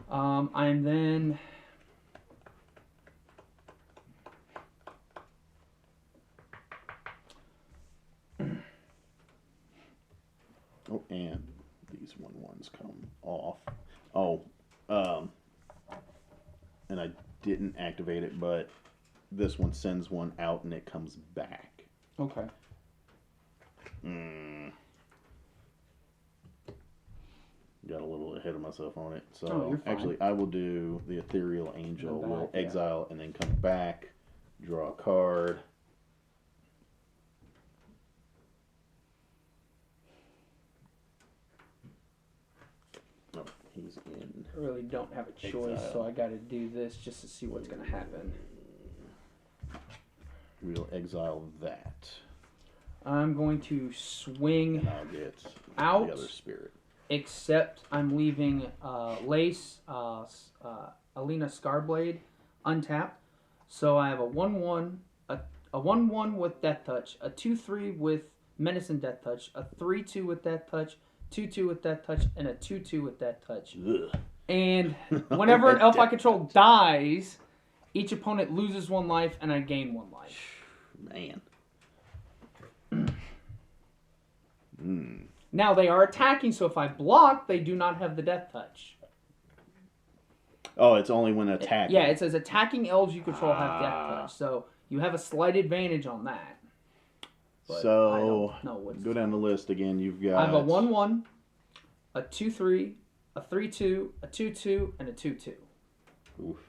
I'm then... Oh, and these 1/1s come off. Oh, and I didn't activate it, but this one sends one out and it comes back. Okay. Got a little ahead of myself on it. So you're fine. actually, I will do the Ethereal Angel. Back, Will exile and then come back, draw a card. Oh, he's in. I really don't have a choice, so I got to do this just to see what's going to happen. We'll exile that. I'm going to swing And I'll get out, the other spirit. Except I'm leaving Lace, Alina Scarblade untapped. So I have a 1/1, a 1/1 with Death Touch, a 2/3 with Menace and Death Touch, a 3/2 with Death Touch, 2/2 with Death Touch, and a 2/2 with Death Touch. Ugh. And whenever an elf I control dies, each opponent loses 1 life and I gain 1 life. Man. Now they are attacking, so if I block, they do not have the Death Touch. Oh, it's only when attacking. Yeah, it says attacking elves you control have Death Touch, so you have a slight advantage on that. But so I don't know what's go down the list again. You've got. I have a 1/1, a 2/3, a 3/2, a 2/2, and a 2/2. Oof.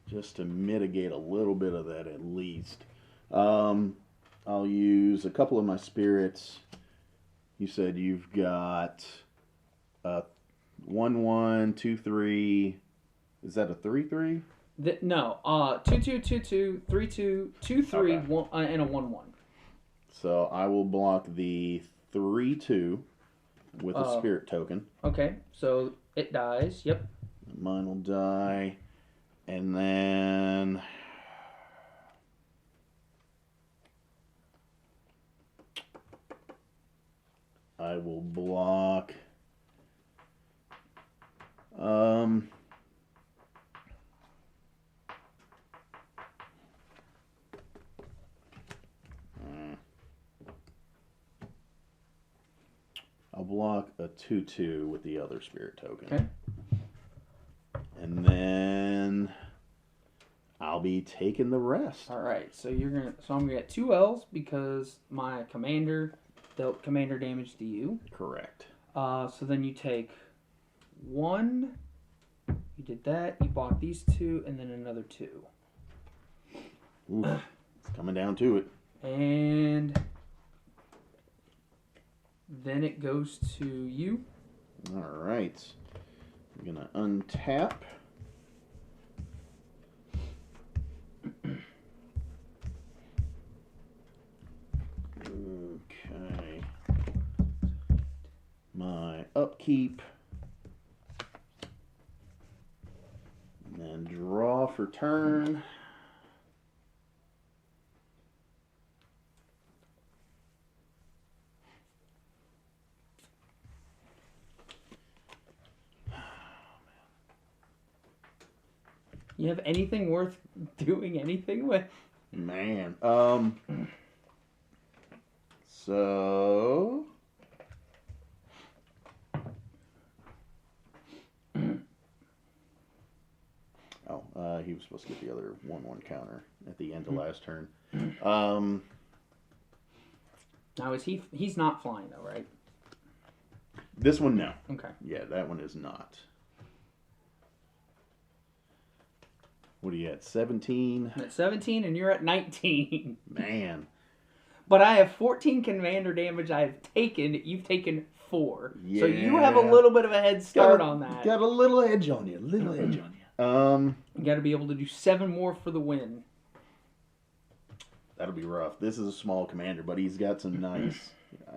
Just to mitigate a little bit of that at least. I'll use a couple of my spirits. You said you've got 1/1, 2/3. Is that a 3/3? No, 2/2, 2/2, 3/2, 2/3, Okay. And a 1/1. So I will block the 3/2 with a spirit token. Okay, so It dies. Yep. Mine will die. And then I will block. I'll block a 2/2 with the other spirit token. Okay. And then I'll be taking the rest. All right. So I'm gonna get 2 L's because my commander dealt commander damage to you. Correct. So then you take 1. You did that. You bought these 2, and then another 2. Oof, it's coming down to it. And then it goes to you. All right. I'm gonna untap. Okay. My upkeep. And then draw for turn. You have anything worth doing anything with? Man. So he was supposed to get the other 1/1 counter at the end of last turn. Now he's not flying though, right? This one, no. Okay. Yeah, that one is not. What are you at? 17? I'm at 17 and you're at 19. Man. But I have 14 commander damage I have taken. You've taken 4. Yeah. So you have a little bit of a head start on that. Got a little edge on you. You got to be able to do 7 more for the win. That'll be rough. This is a small commander, but he's got some nice.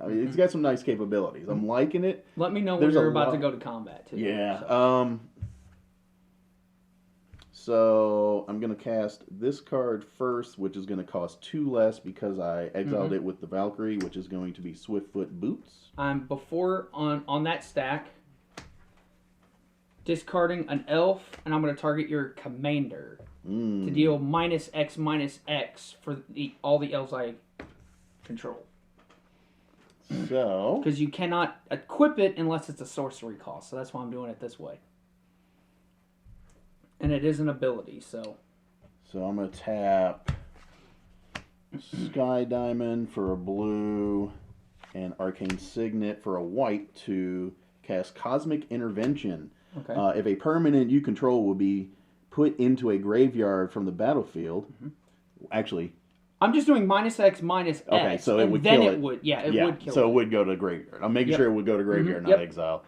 He's got some nice capabilities. I'm liking it. Let me know when you're about to go to combat too. Yeah. So I'm gonna cast this card first, which is gonna cost 2 less because I exiled it with the Valkyrie, which is going to be Swiftfoot Boots. I'm before on that stack. Discarding an elf, and I'm going to target your commander to deal -X/-X for all the elves I control. So, because you cannot equip it unless it's a sorcery cost, so that's why I'm doing it this way. And it is an ability, so. So I'm going to tap Sky Diamond for a blue and Arcane Signet for a white to cast Cosmic Intervention. Okay. If a permanent you control will be put into a graveyard from the battlefield, actually, I'm just doing -X/-X. Okay, so it would then kill it it. would, it would kill so it. it would go to graveyard. I'm making sure it would go to graveyard, not exile.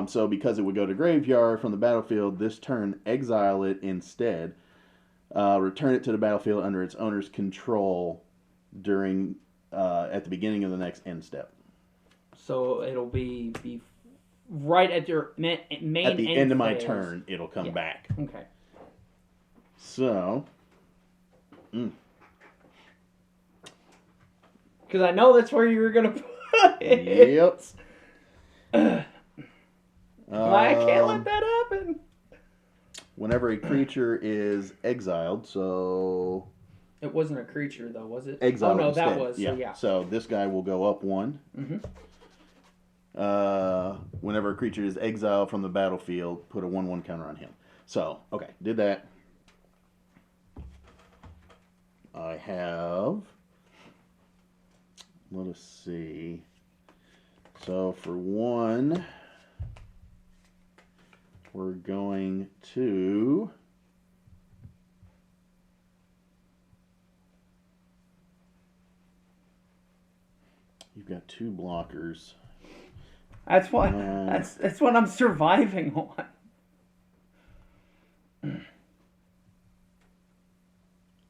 So because it would go to graveyard from the battlefield, this turn exile it instead. Return it to the battlefield under its owner's control during at the beginning of the next end step. So it'll be right at your main at the end of my phase. turn, it'll come back. Okay. So. Because I know that's where you were going to put it. Yep. I can't let that happen. Whenever a creature is exiled, so... It wasn't a creature, though, was it? Exiled Oh, no, instead. that was. Yeah. So, yeah. So this guy will go up 1. Whenever a creature is exiled from the battlefield, put a 1/1 counter on him. So, okay, did that. I have... Let us see. So for 1, we're going to... You've got 2 blockers. That's what that's what I'm surviving on.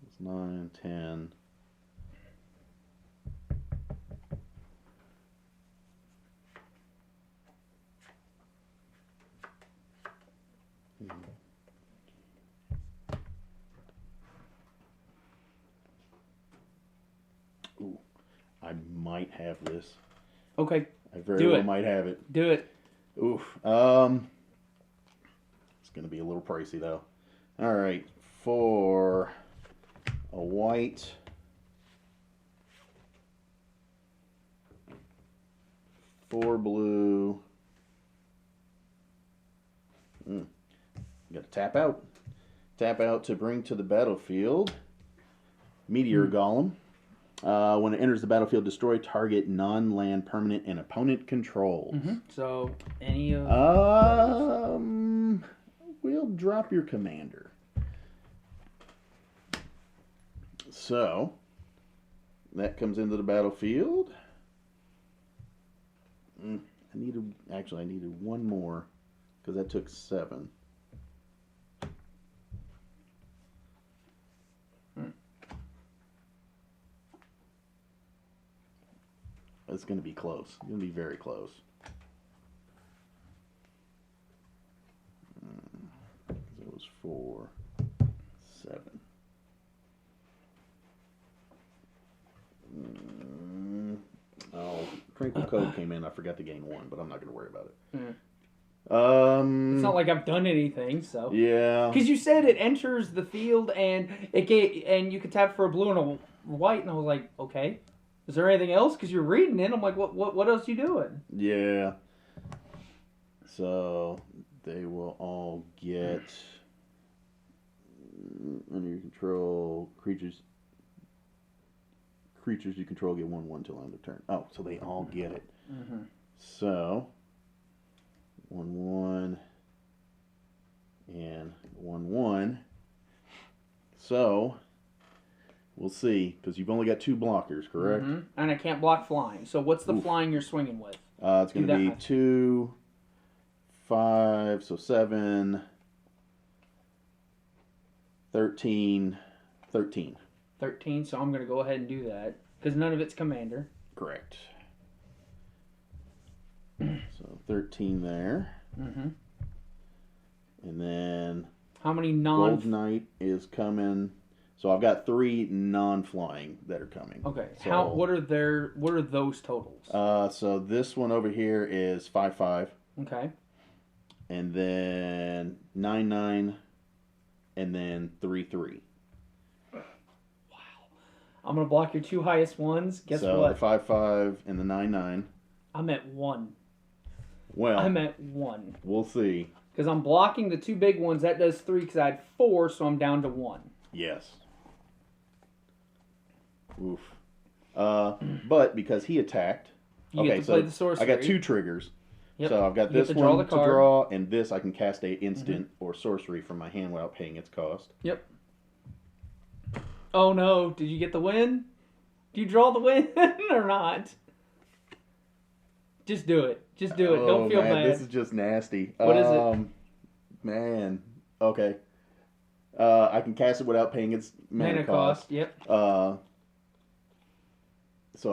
It's 9, 10. I might have this. Okay. I very well might have it. Do it. Oof. It's going to be a little pricey, though. All right. For a white... 4 blue. You got to tap out. Tap out to bring to the battlefield Meteor Golem. When it enters the battlefield, destroy target non-land permanent and opponent controls. So any of we'll drop your commander. So that comes into the battlefield. I needed one more because that took 7. It's going to be close. It's going to be very close. So it was 4, 7. Crinkle Code came in. I forgot to gain 1, but I'm not going to worry about it. It's not like I've done anything, so yeah. Because you said it enters the field and you could tap for a blue and a white, and I was like, okay. Is there anything else? Because you're reading it. I'm like, what else are you doing? Yeah. So they will all get under your control creatures you control get 1/1 till end of turn. Oh, so they all get it. So 1/1 and 1/1. So we'll see, because you've only got 2 blockers, correct? And I can't block flying. So what's the flying you're swinging with? It's going to be 2, 5, so 7, 13, 13. 13, so I'm going to go ahead and do that, because none of it's commander. Correct. So 13 there. And then how many Gold Knight is coming. So I've got 3 non-flying that are coming. Okay. So, what are those totals? So this one over here is 5/5. Okay. And then 9/9, and then 3/3. Wow. I'm gonna block your 2 highest ones. Guess what? So the 5/5 and the 9/9. I'm at 1. Well, I'm at 1. We'll see. Because I'm blocking the 2 big ones. That does 3 because I had 4, so I'm down to 1. Yes. Oof. But because he attacked, You get to play the sorcery. I got 2 triggers. Yep. So I've got this draw one to draw, and this I can cast a instant or sorcery from my hand without paying its cost. Yep. Oh no! Did you get the win? Do you draw the win or not? Just do it. Just do it. Don't feel bad. This is just nasty. What is it? Man. Okay. I can cast it without paying its mana cost. Yep. So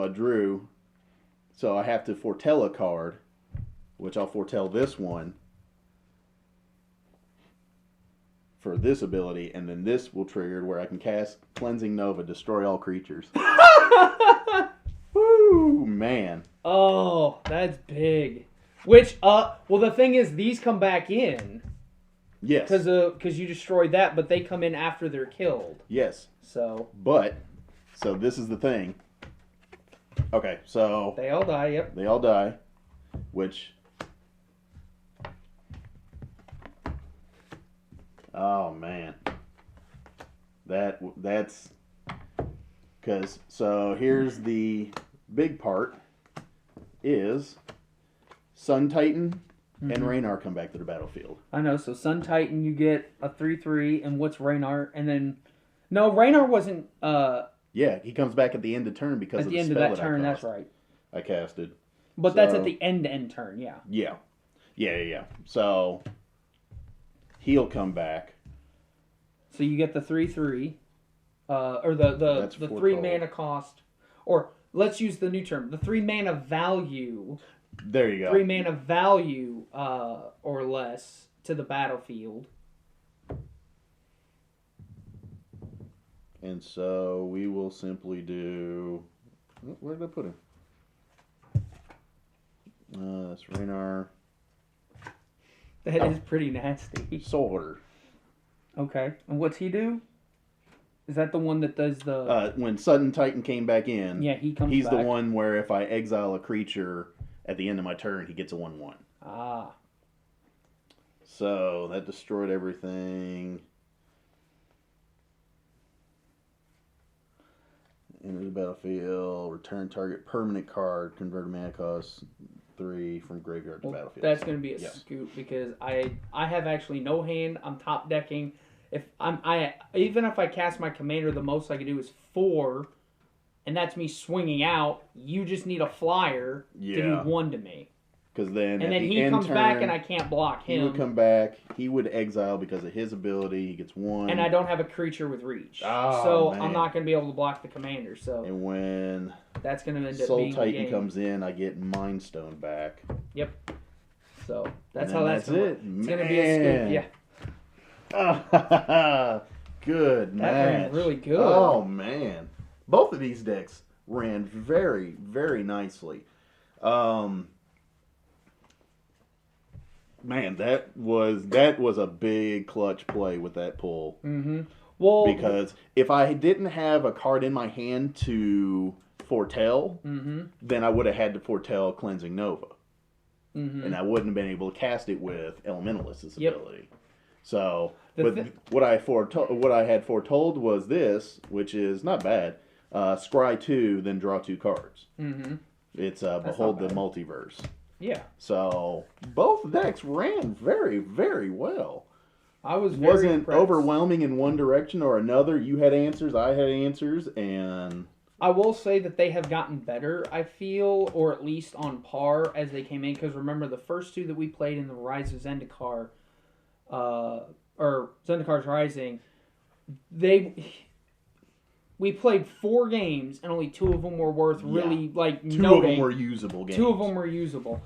I drew. So I have to foretell a card, which I'll foretell this one for this ability, and then this will trigger where I can cast Cleansing Nova, destroy all creatures. Woo, man. Oh, that's big. Which, well, the thing is, these come back in. Yes. Because you destroyed that, but they come in after they're killed. Yes. So this is the thing. Okay, so... They all die, yep. They all die, which... Oh, man. That's... Because, so here's the big part, is Sun Titan and Raynar come back to the battlefield. I know, so Sun Titan, you get a 3/3, and what's Raynar? And then... No, Raynar wasn't... Yeah, he comes back at the end of turn because of the spell at the end of that turn, that's right. I casted. But that's at the end turn, yeah. Yeah. So he'll come back. So you get the 3/3, or the 3 mana cost, or let's use the new term, the 3 mana value. There you go. 3 mana value, or less to the battlefield. And so we will simply do Where did I put him? That's Raynar. That is pretty nasty. Soul Hoarder. Okay. And what's he do? Is that the one that does the... when Sudden Titan came back in, yeah, he comes he's back. the one where if I exile a creature at the end of my turn, he gets a 1/1. Ah. So that destroyed everything. Enter the battlefield. Return target permanent card. Convert mana cost 3 from graveyard to battlefield. That's going to be a scoop because I have actually no hand. I'm top decking. Even if I cast my commander, the most I can do is 4, and that's me swinging out. You just need a flyer to do 1 to me. Because then he comes back and I can't block him. He would come back. He would exile because of his ability. He gets 1. And I don't have a creature with reach, oh, so man. I'm not going to be able to block the commander. So and when that's going to end up Soul being Titan the game. comes in, I get Mind Stone back. Yep. So that's and how that's gonna it. work. It's going to be a scoop. Yeah. Good match. That ran really good. Oh, man. Both of these decks ran very, very nicely. Man, that was a big clutch play with that pull. Mm-hmm. Well, because if I didn't have a card in my hand to foretell, then I would have had to foretell Cleansing Nova. And I wouldn't have been able to cast it with Elementalist's ability. So, what I had foretold was this, which is not bad. Scry 2, then draw 2 cards. It's Behold the Multiverse. Yeah. So both decks ran very, very well. I wasn't impressed. Overwhelming in one direction or another. You had answers, I had answers, and I will say that they have gotten better, I feel, or at least on par as they came in. Because remember, the first 2 that we played in the Rise of Zendikar, or Zendikar's Rising, we played 4 games, and only 2 of them were worth really Two of them were usable games. 2 of them were usable,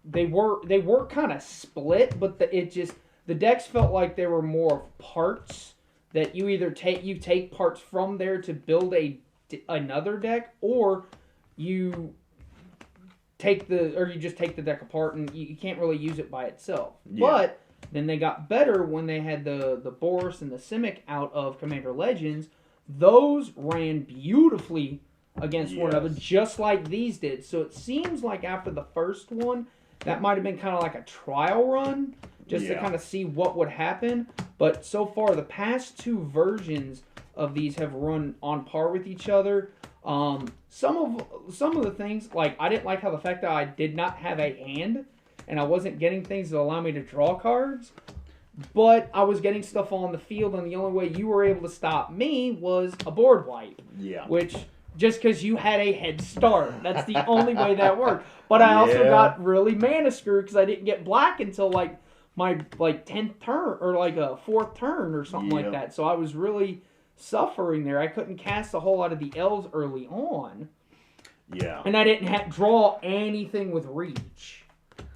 they were kind of split, but the decks felt like they were more of parts that you either take parts from there to build another deck, or you just take the deck apart and you can't really use it by itself. Yeah. But then they got better when they had the Boris and the Simic out of Commander Legends. Those ran beautifully against one another, just like these did. So it seems like after the first one, that might have been kind of like a trial run, just to kind of see what would happen. But so far, the past 2 versions of these have run on par with each other. Some of the things, like I didn't like how the fact that I did not have a hand, and I wasn't getting things that allow me to draw cards, but I was getting stuff on the field, and the only way you were able to stop me was a board wipe. Yeah. Which, just because you had a head start, that's the only way that worked. But I also got really mana screwed because I didn't get black until my 10th turn, or a 4th turn or something like that. So I was really suffering there. I couldn't cast a whole lot of the elves early on. Yeah. And I didn't draw anything with reach.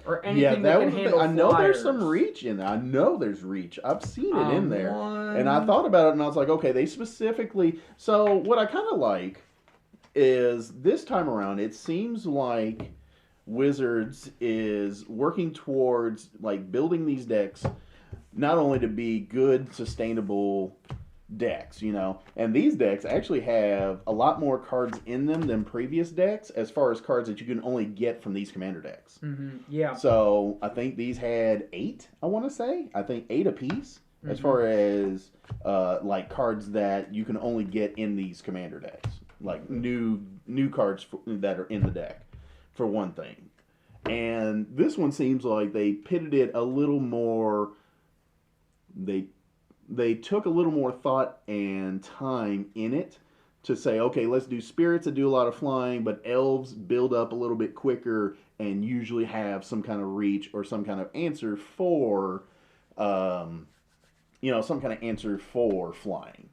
Or anything that can handle I know flyers. There's some reach in there. I know there's reach. I've seen it in there. And I thought about it and I was like, okay, they specifically... So what I kind of like is this time around, it seems like Wizards is working towards building these decks not only to be good, sustainable decks, and these decks actually have a lot more cards in them than previous decks as far as cards that you can only get from these commander decks. Yeah. So I think these had 8, I want to say. I think 8 apiece as far as cards that you can only get in these commander decks. New cards that are in the deck, for one thing. And this one seems like they pitted it a little more... They took a little more thought and time in it to say, okay, let's do spirits that do a lot of flying, but elves build up a little bit quicker and usually have some kind of reach or some kind of answer for, some kind of answer for flying.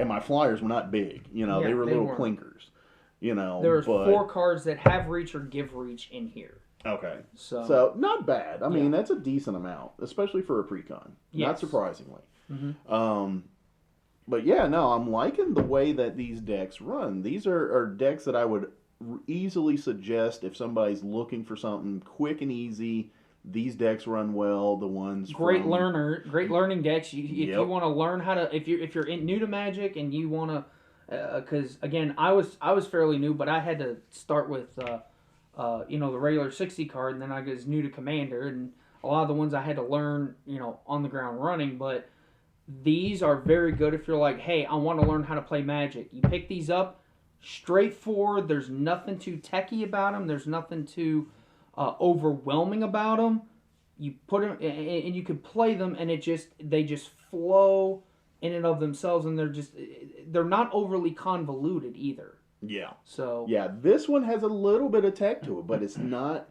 And my flyers were not big, they were little clinkers, There's 4 cards that have reach or give reach in here. Okay. So not bad. I mean, that's a decent amount, especially for a Precon. Not surprisingly. But yeah, no, I'm liking the way that these decks run. These are decks that I would easily suggest if somebody's looking for something quick and easy. These decks run well. The ones from Great learning decks. If you yep, want to learn how to, if you're new to Magic and you want to, because again, I was fairly new, but I had to start with the regular 60 card, and then I was new to Commander, and a lot of the ones I had to learn, on the ground running. But these are very good if you're like, hey, I want to learn how to play Magic. You pick these up, straightforward. There's nothing too techy about them. There's nothing too overwhelming about them. You put them, and you can play them, and they just flow in and of themselves, and they're not overly convoluted either. yeah, So yeah. This one has a little bit of tech to it, but it's not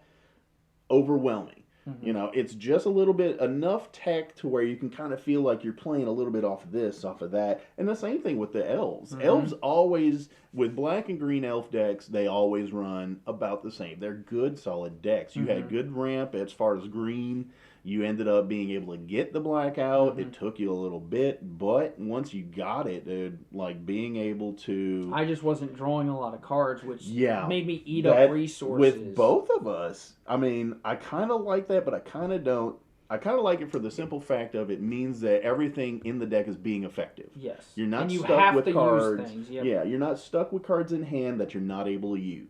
overwhelming. It's just a little bit enough tech to where you can kind of feel like you're playing a little bit off of this, off of that. And the same thing with the elves. Elves always, with black and green elf decks, they always run about the same. They're good, solid decks. You had good ramp as far as green. You ended up being able to get the black out. It took you a little bit, but once you got it, dude, like being able to. I just wasn't drawing a lot of cards, which made me eat that, up resources. With both of us, I mean, I kind of like that, but I kind of don't. I kind of like it for the simple fact of it means that everything in the deck is being effective. Yes. You're not and you stuck have with to cards. Use things. Yep. Yeah, you're not stuck with cards in hand that you're not able to use.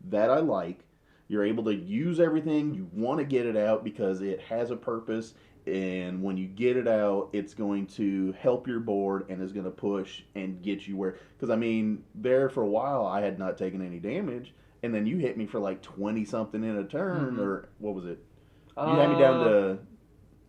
That I like. You're able to use everything. You want to get it out because it has a purpose. And when you get it out, it's going to help your board and is going to push and get you where. Because, I mean, there for a while, I had not taken any damage. And then you hit me for like 20 something in a turn. Or what was it? You had me down to.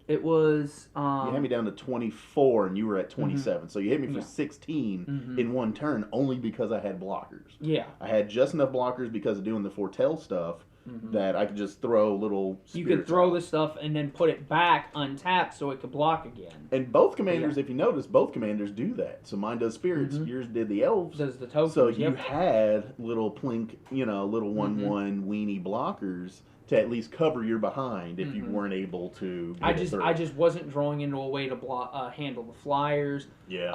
It was. You had me down to 24 and you were at 27. So you hit me for 16 in one turn only because I had blockers. Yeah. I had just enough blockers because of doing the foretell stuff that I could just throw little spirits. You could throw the stuff and then put it back untapped so it could block again. And both commanders, if you notice, both commanders do that. So mine does spirits, yours did the elves. Does the tokens. So you had little plink, little 1/1 weenie blockers to at least cover your behind if you weren't able to. I just wasn't drawing into a way to handle the flyers. Yeah.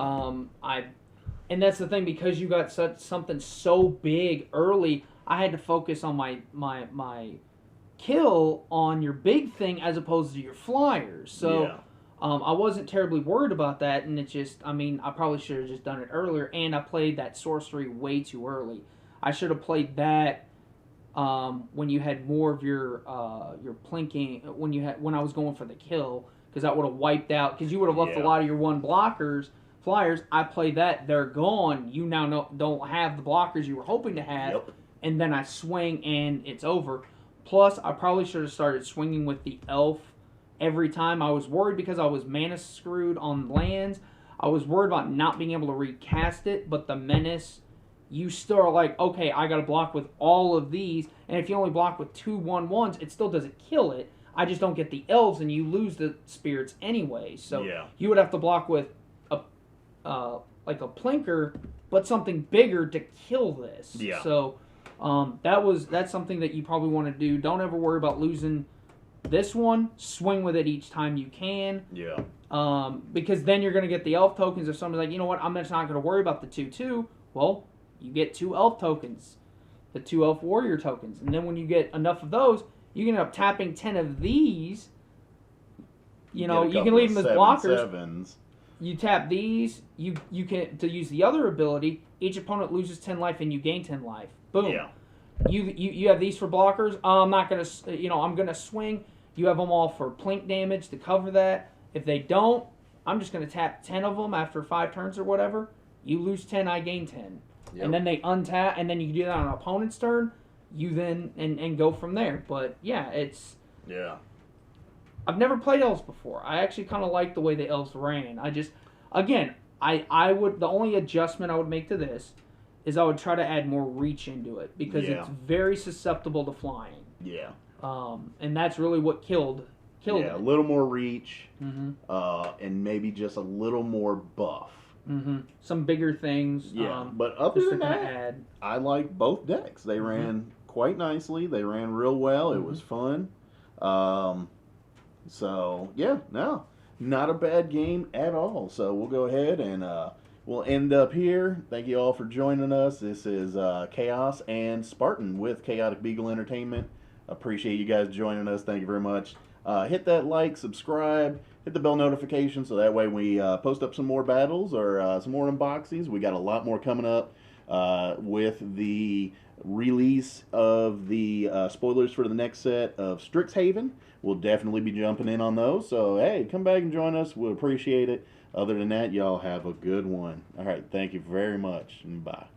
And that's the thing, because you got something so big early. I had to focus on my kill on your big thing as opposed to your flyers. So I wasn't terribly worried about that, and I probably should have just done it earlier. And I played that sorcery way too early. I should have played that when you had more of your plinking, when I was going for the kill, because that would have wiped out. Because you would have left a lot of your flyers. I played that, they're gone. You now don't have the blockers you were hoping to have. Yep. And then I swing and it's over. Plus, I probably should have started swinging with the elf every time. I was worried because I was mana screwed on lands. I was worried about not being able to recast it, but the menace, you still are like, okay, I got to block with all of these. And if you only block with 2 1/1s, it still doesn't kill it. I just don't get the elves, and you lose the spirits anyway. So you would have to block with like a plinker, but something bigger to kill this. Yeah. So that's something that you probably want to do. Don't ever worry about losing this one. Swing with it each time you can. Yeah. Because then you're going to get the elf tokens. If somebody's like, you know what, I'm just not going to worry about the 2/2. Well, you get 2 elf tokens, the 2 elf warrior tokens, and then when you get enough of those, you can end up tapping 10 of these. You can leave them as blockers. Sevens. You tap these. You can, to use the other ability. Each opponent loses 10 life and you gain 10 life. Boom. Yeah. You have these for blockers. I'm not gonna. I'm gonna swing. You have them all for plink damage to cover that. If they don't, I'm just gonna tap 10 of them after 5 turns or whatever. You lose 10, I gain 10, and then they untap, and then you can do that on an opponent's turn. You then and go from there. But yeah, it's. Yeah. I've never played elves before. I actually kind of like the way the elves ran. I would, the only adjustment I would make to this is I would try to add more reach into it, because it's very susceptible to flying. Yeah. And that's really what killed it. A little more reach, and maybe just a little more buff. Some bigger things. Yeah, but other than that, I like both decks. They ran quite nicely. They ran real well. It was fun. So, yeah, no, not a bad game at all. So we'll go ahead and we'll end up here. Thank you all for joining us. This is Chaos and Spartan with Chaotic Beagle Entertainment. Appreciate you guys joining us. Thank you very much. Hit that like, subscribe, hit the bell notification so that way we post up some more battles or some more unboxings. We got a lot more coming up with the release of the spoilers for the next set of Strixhaven. We'll definitely be jumping in on those. So, hey, come back and join us. We'll appreciate it. Other than that, y'all have a good one. All right. Thank you very much. And bye.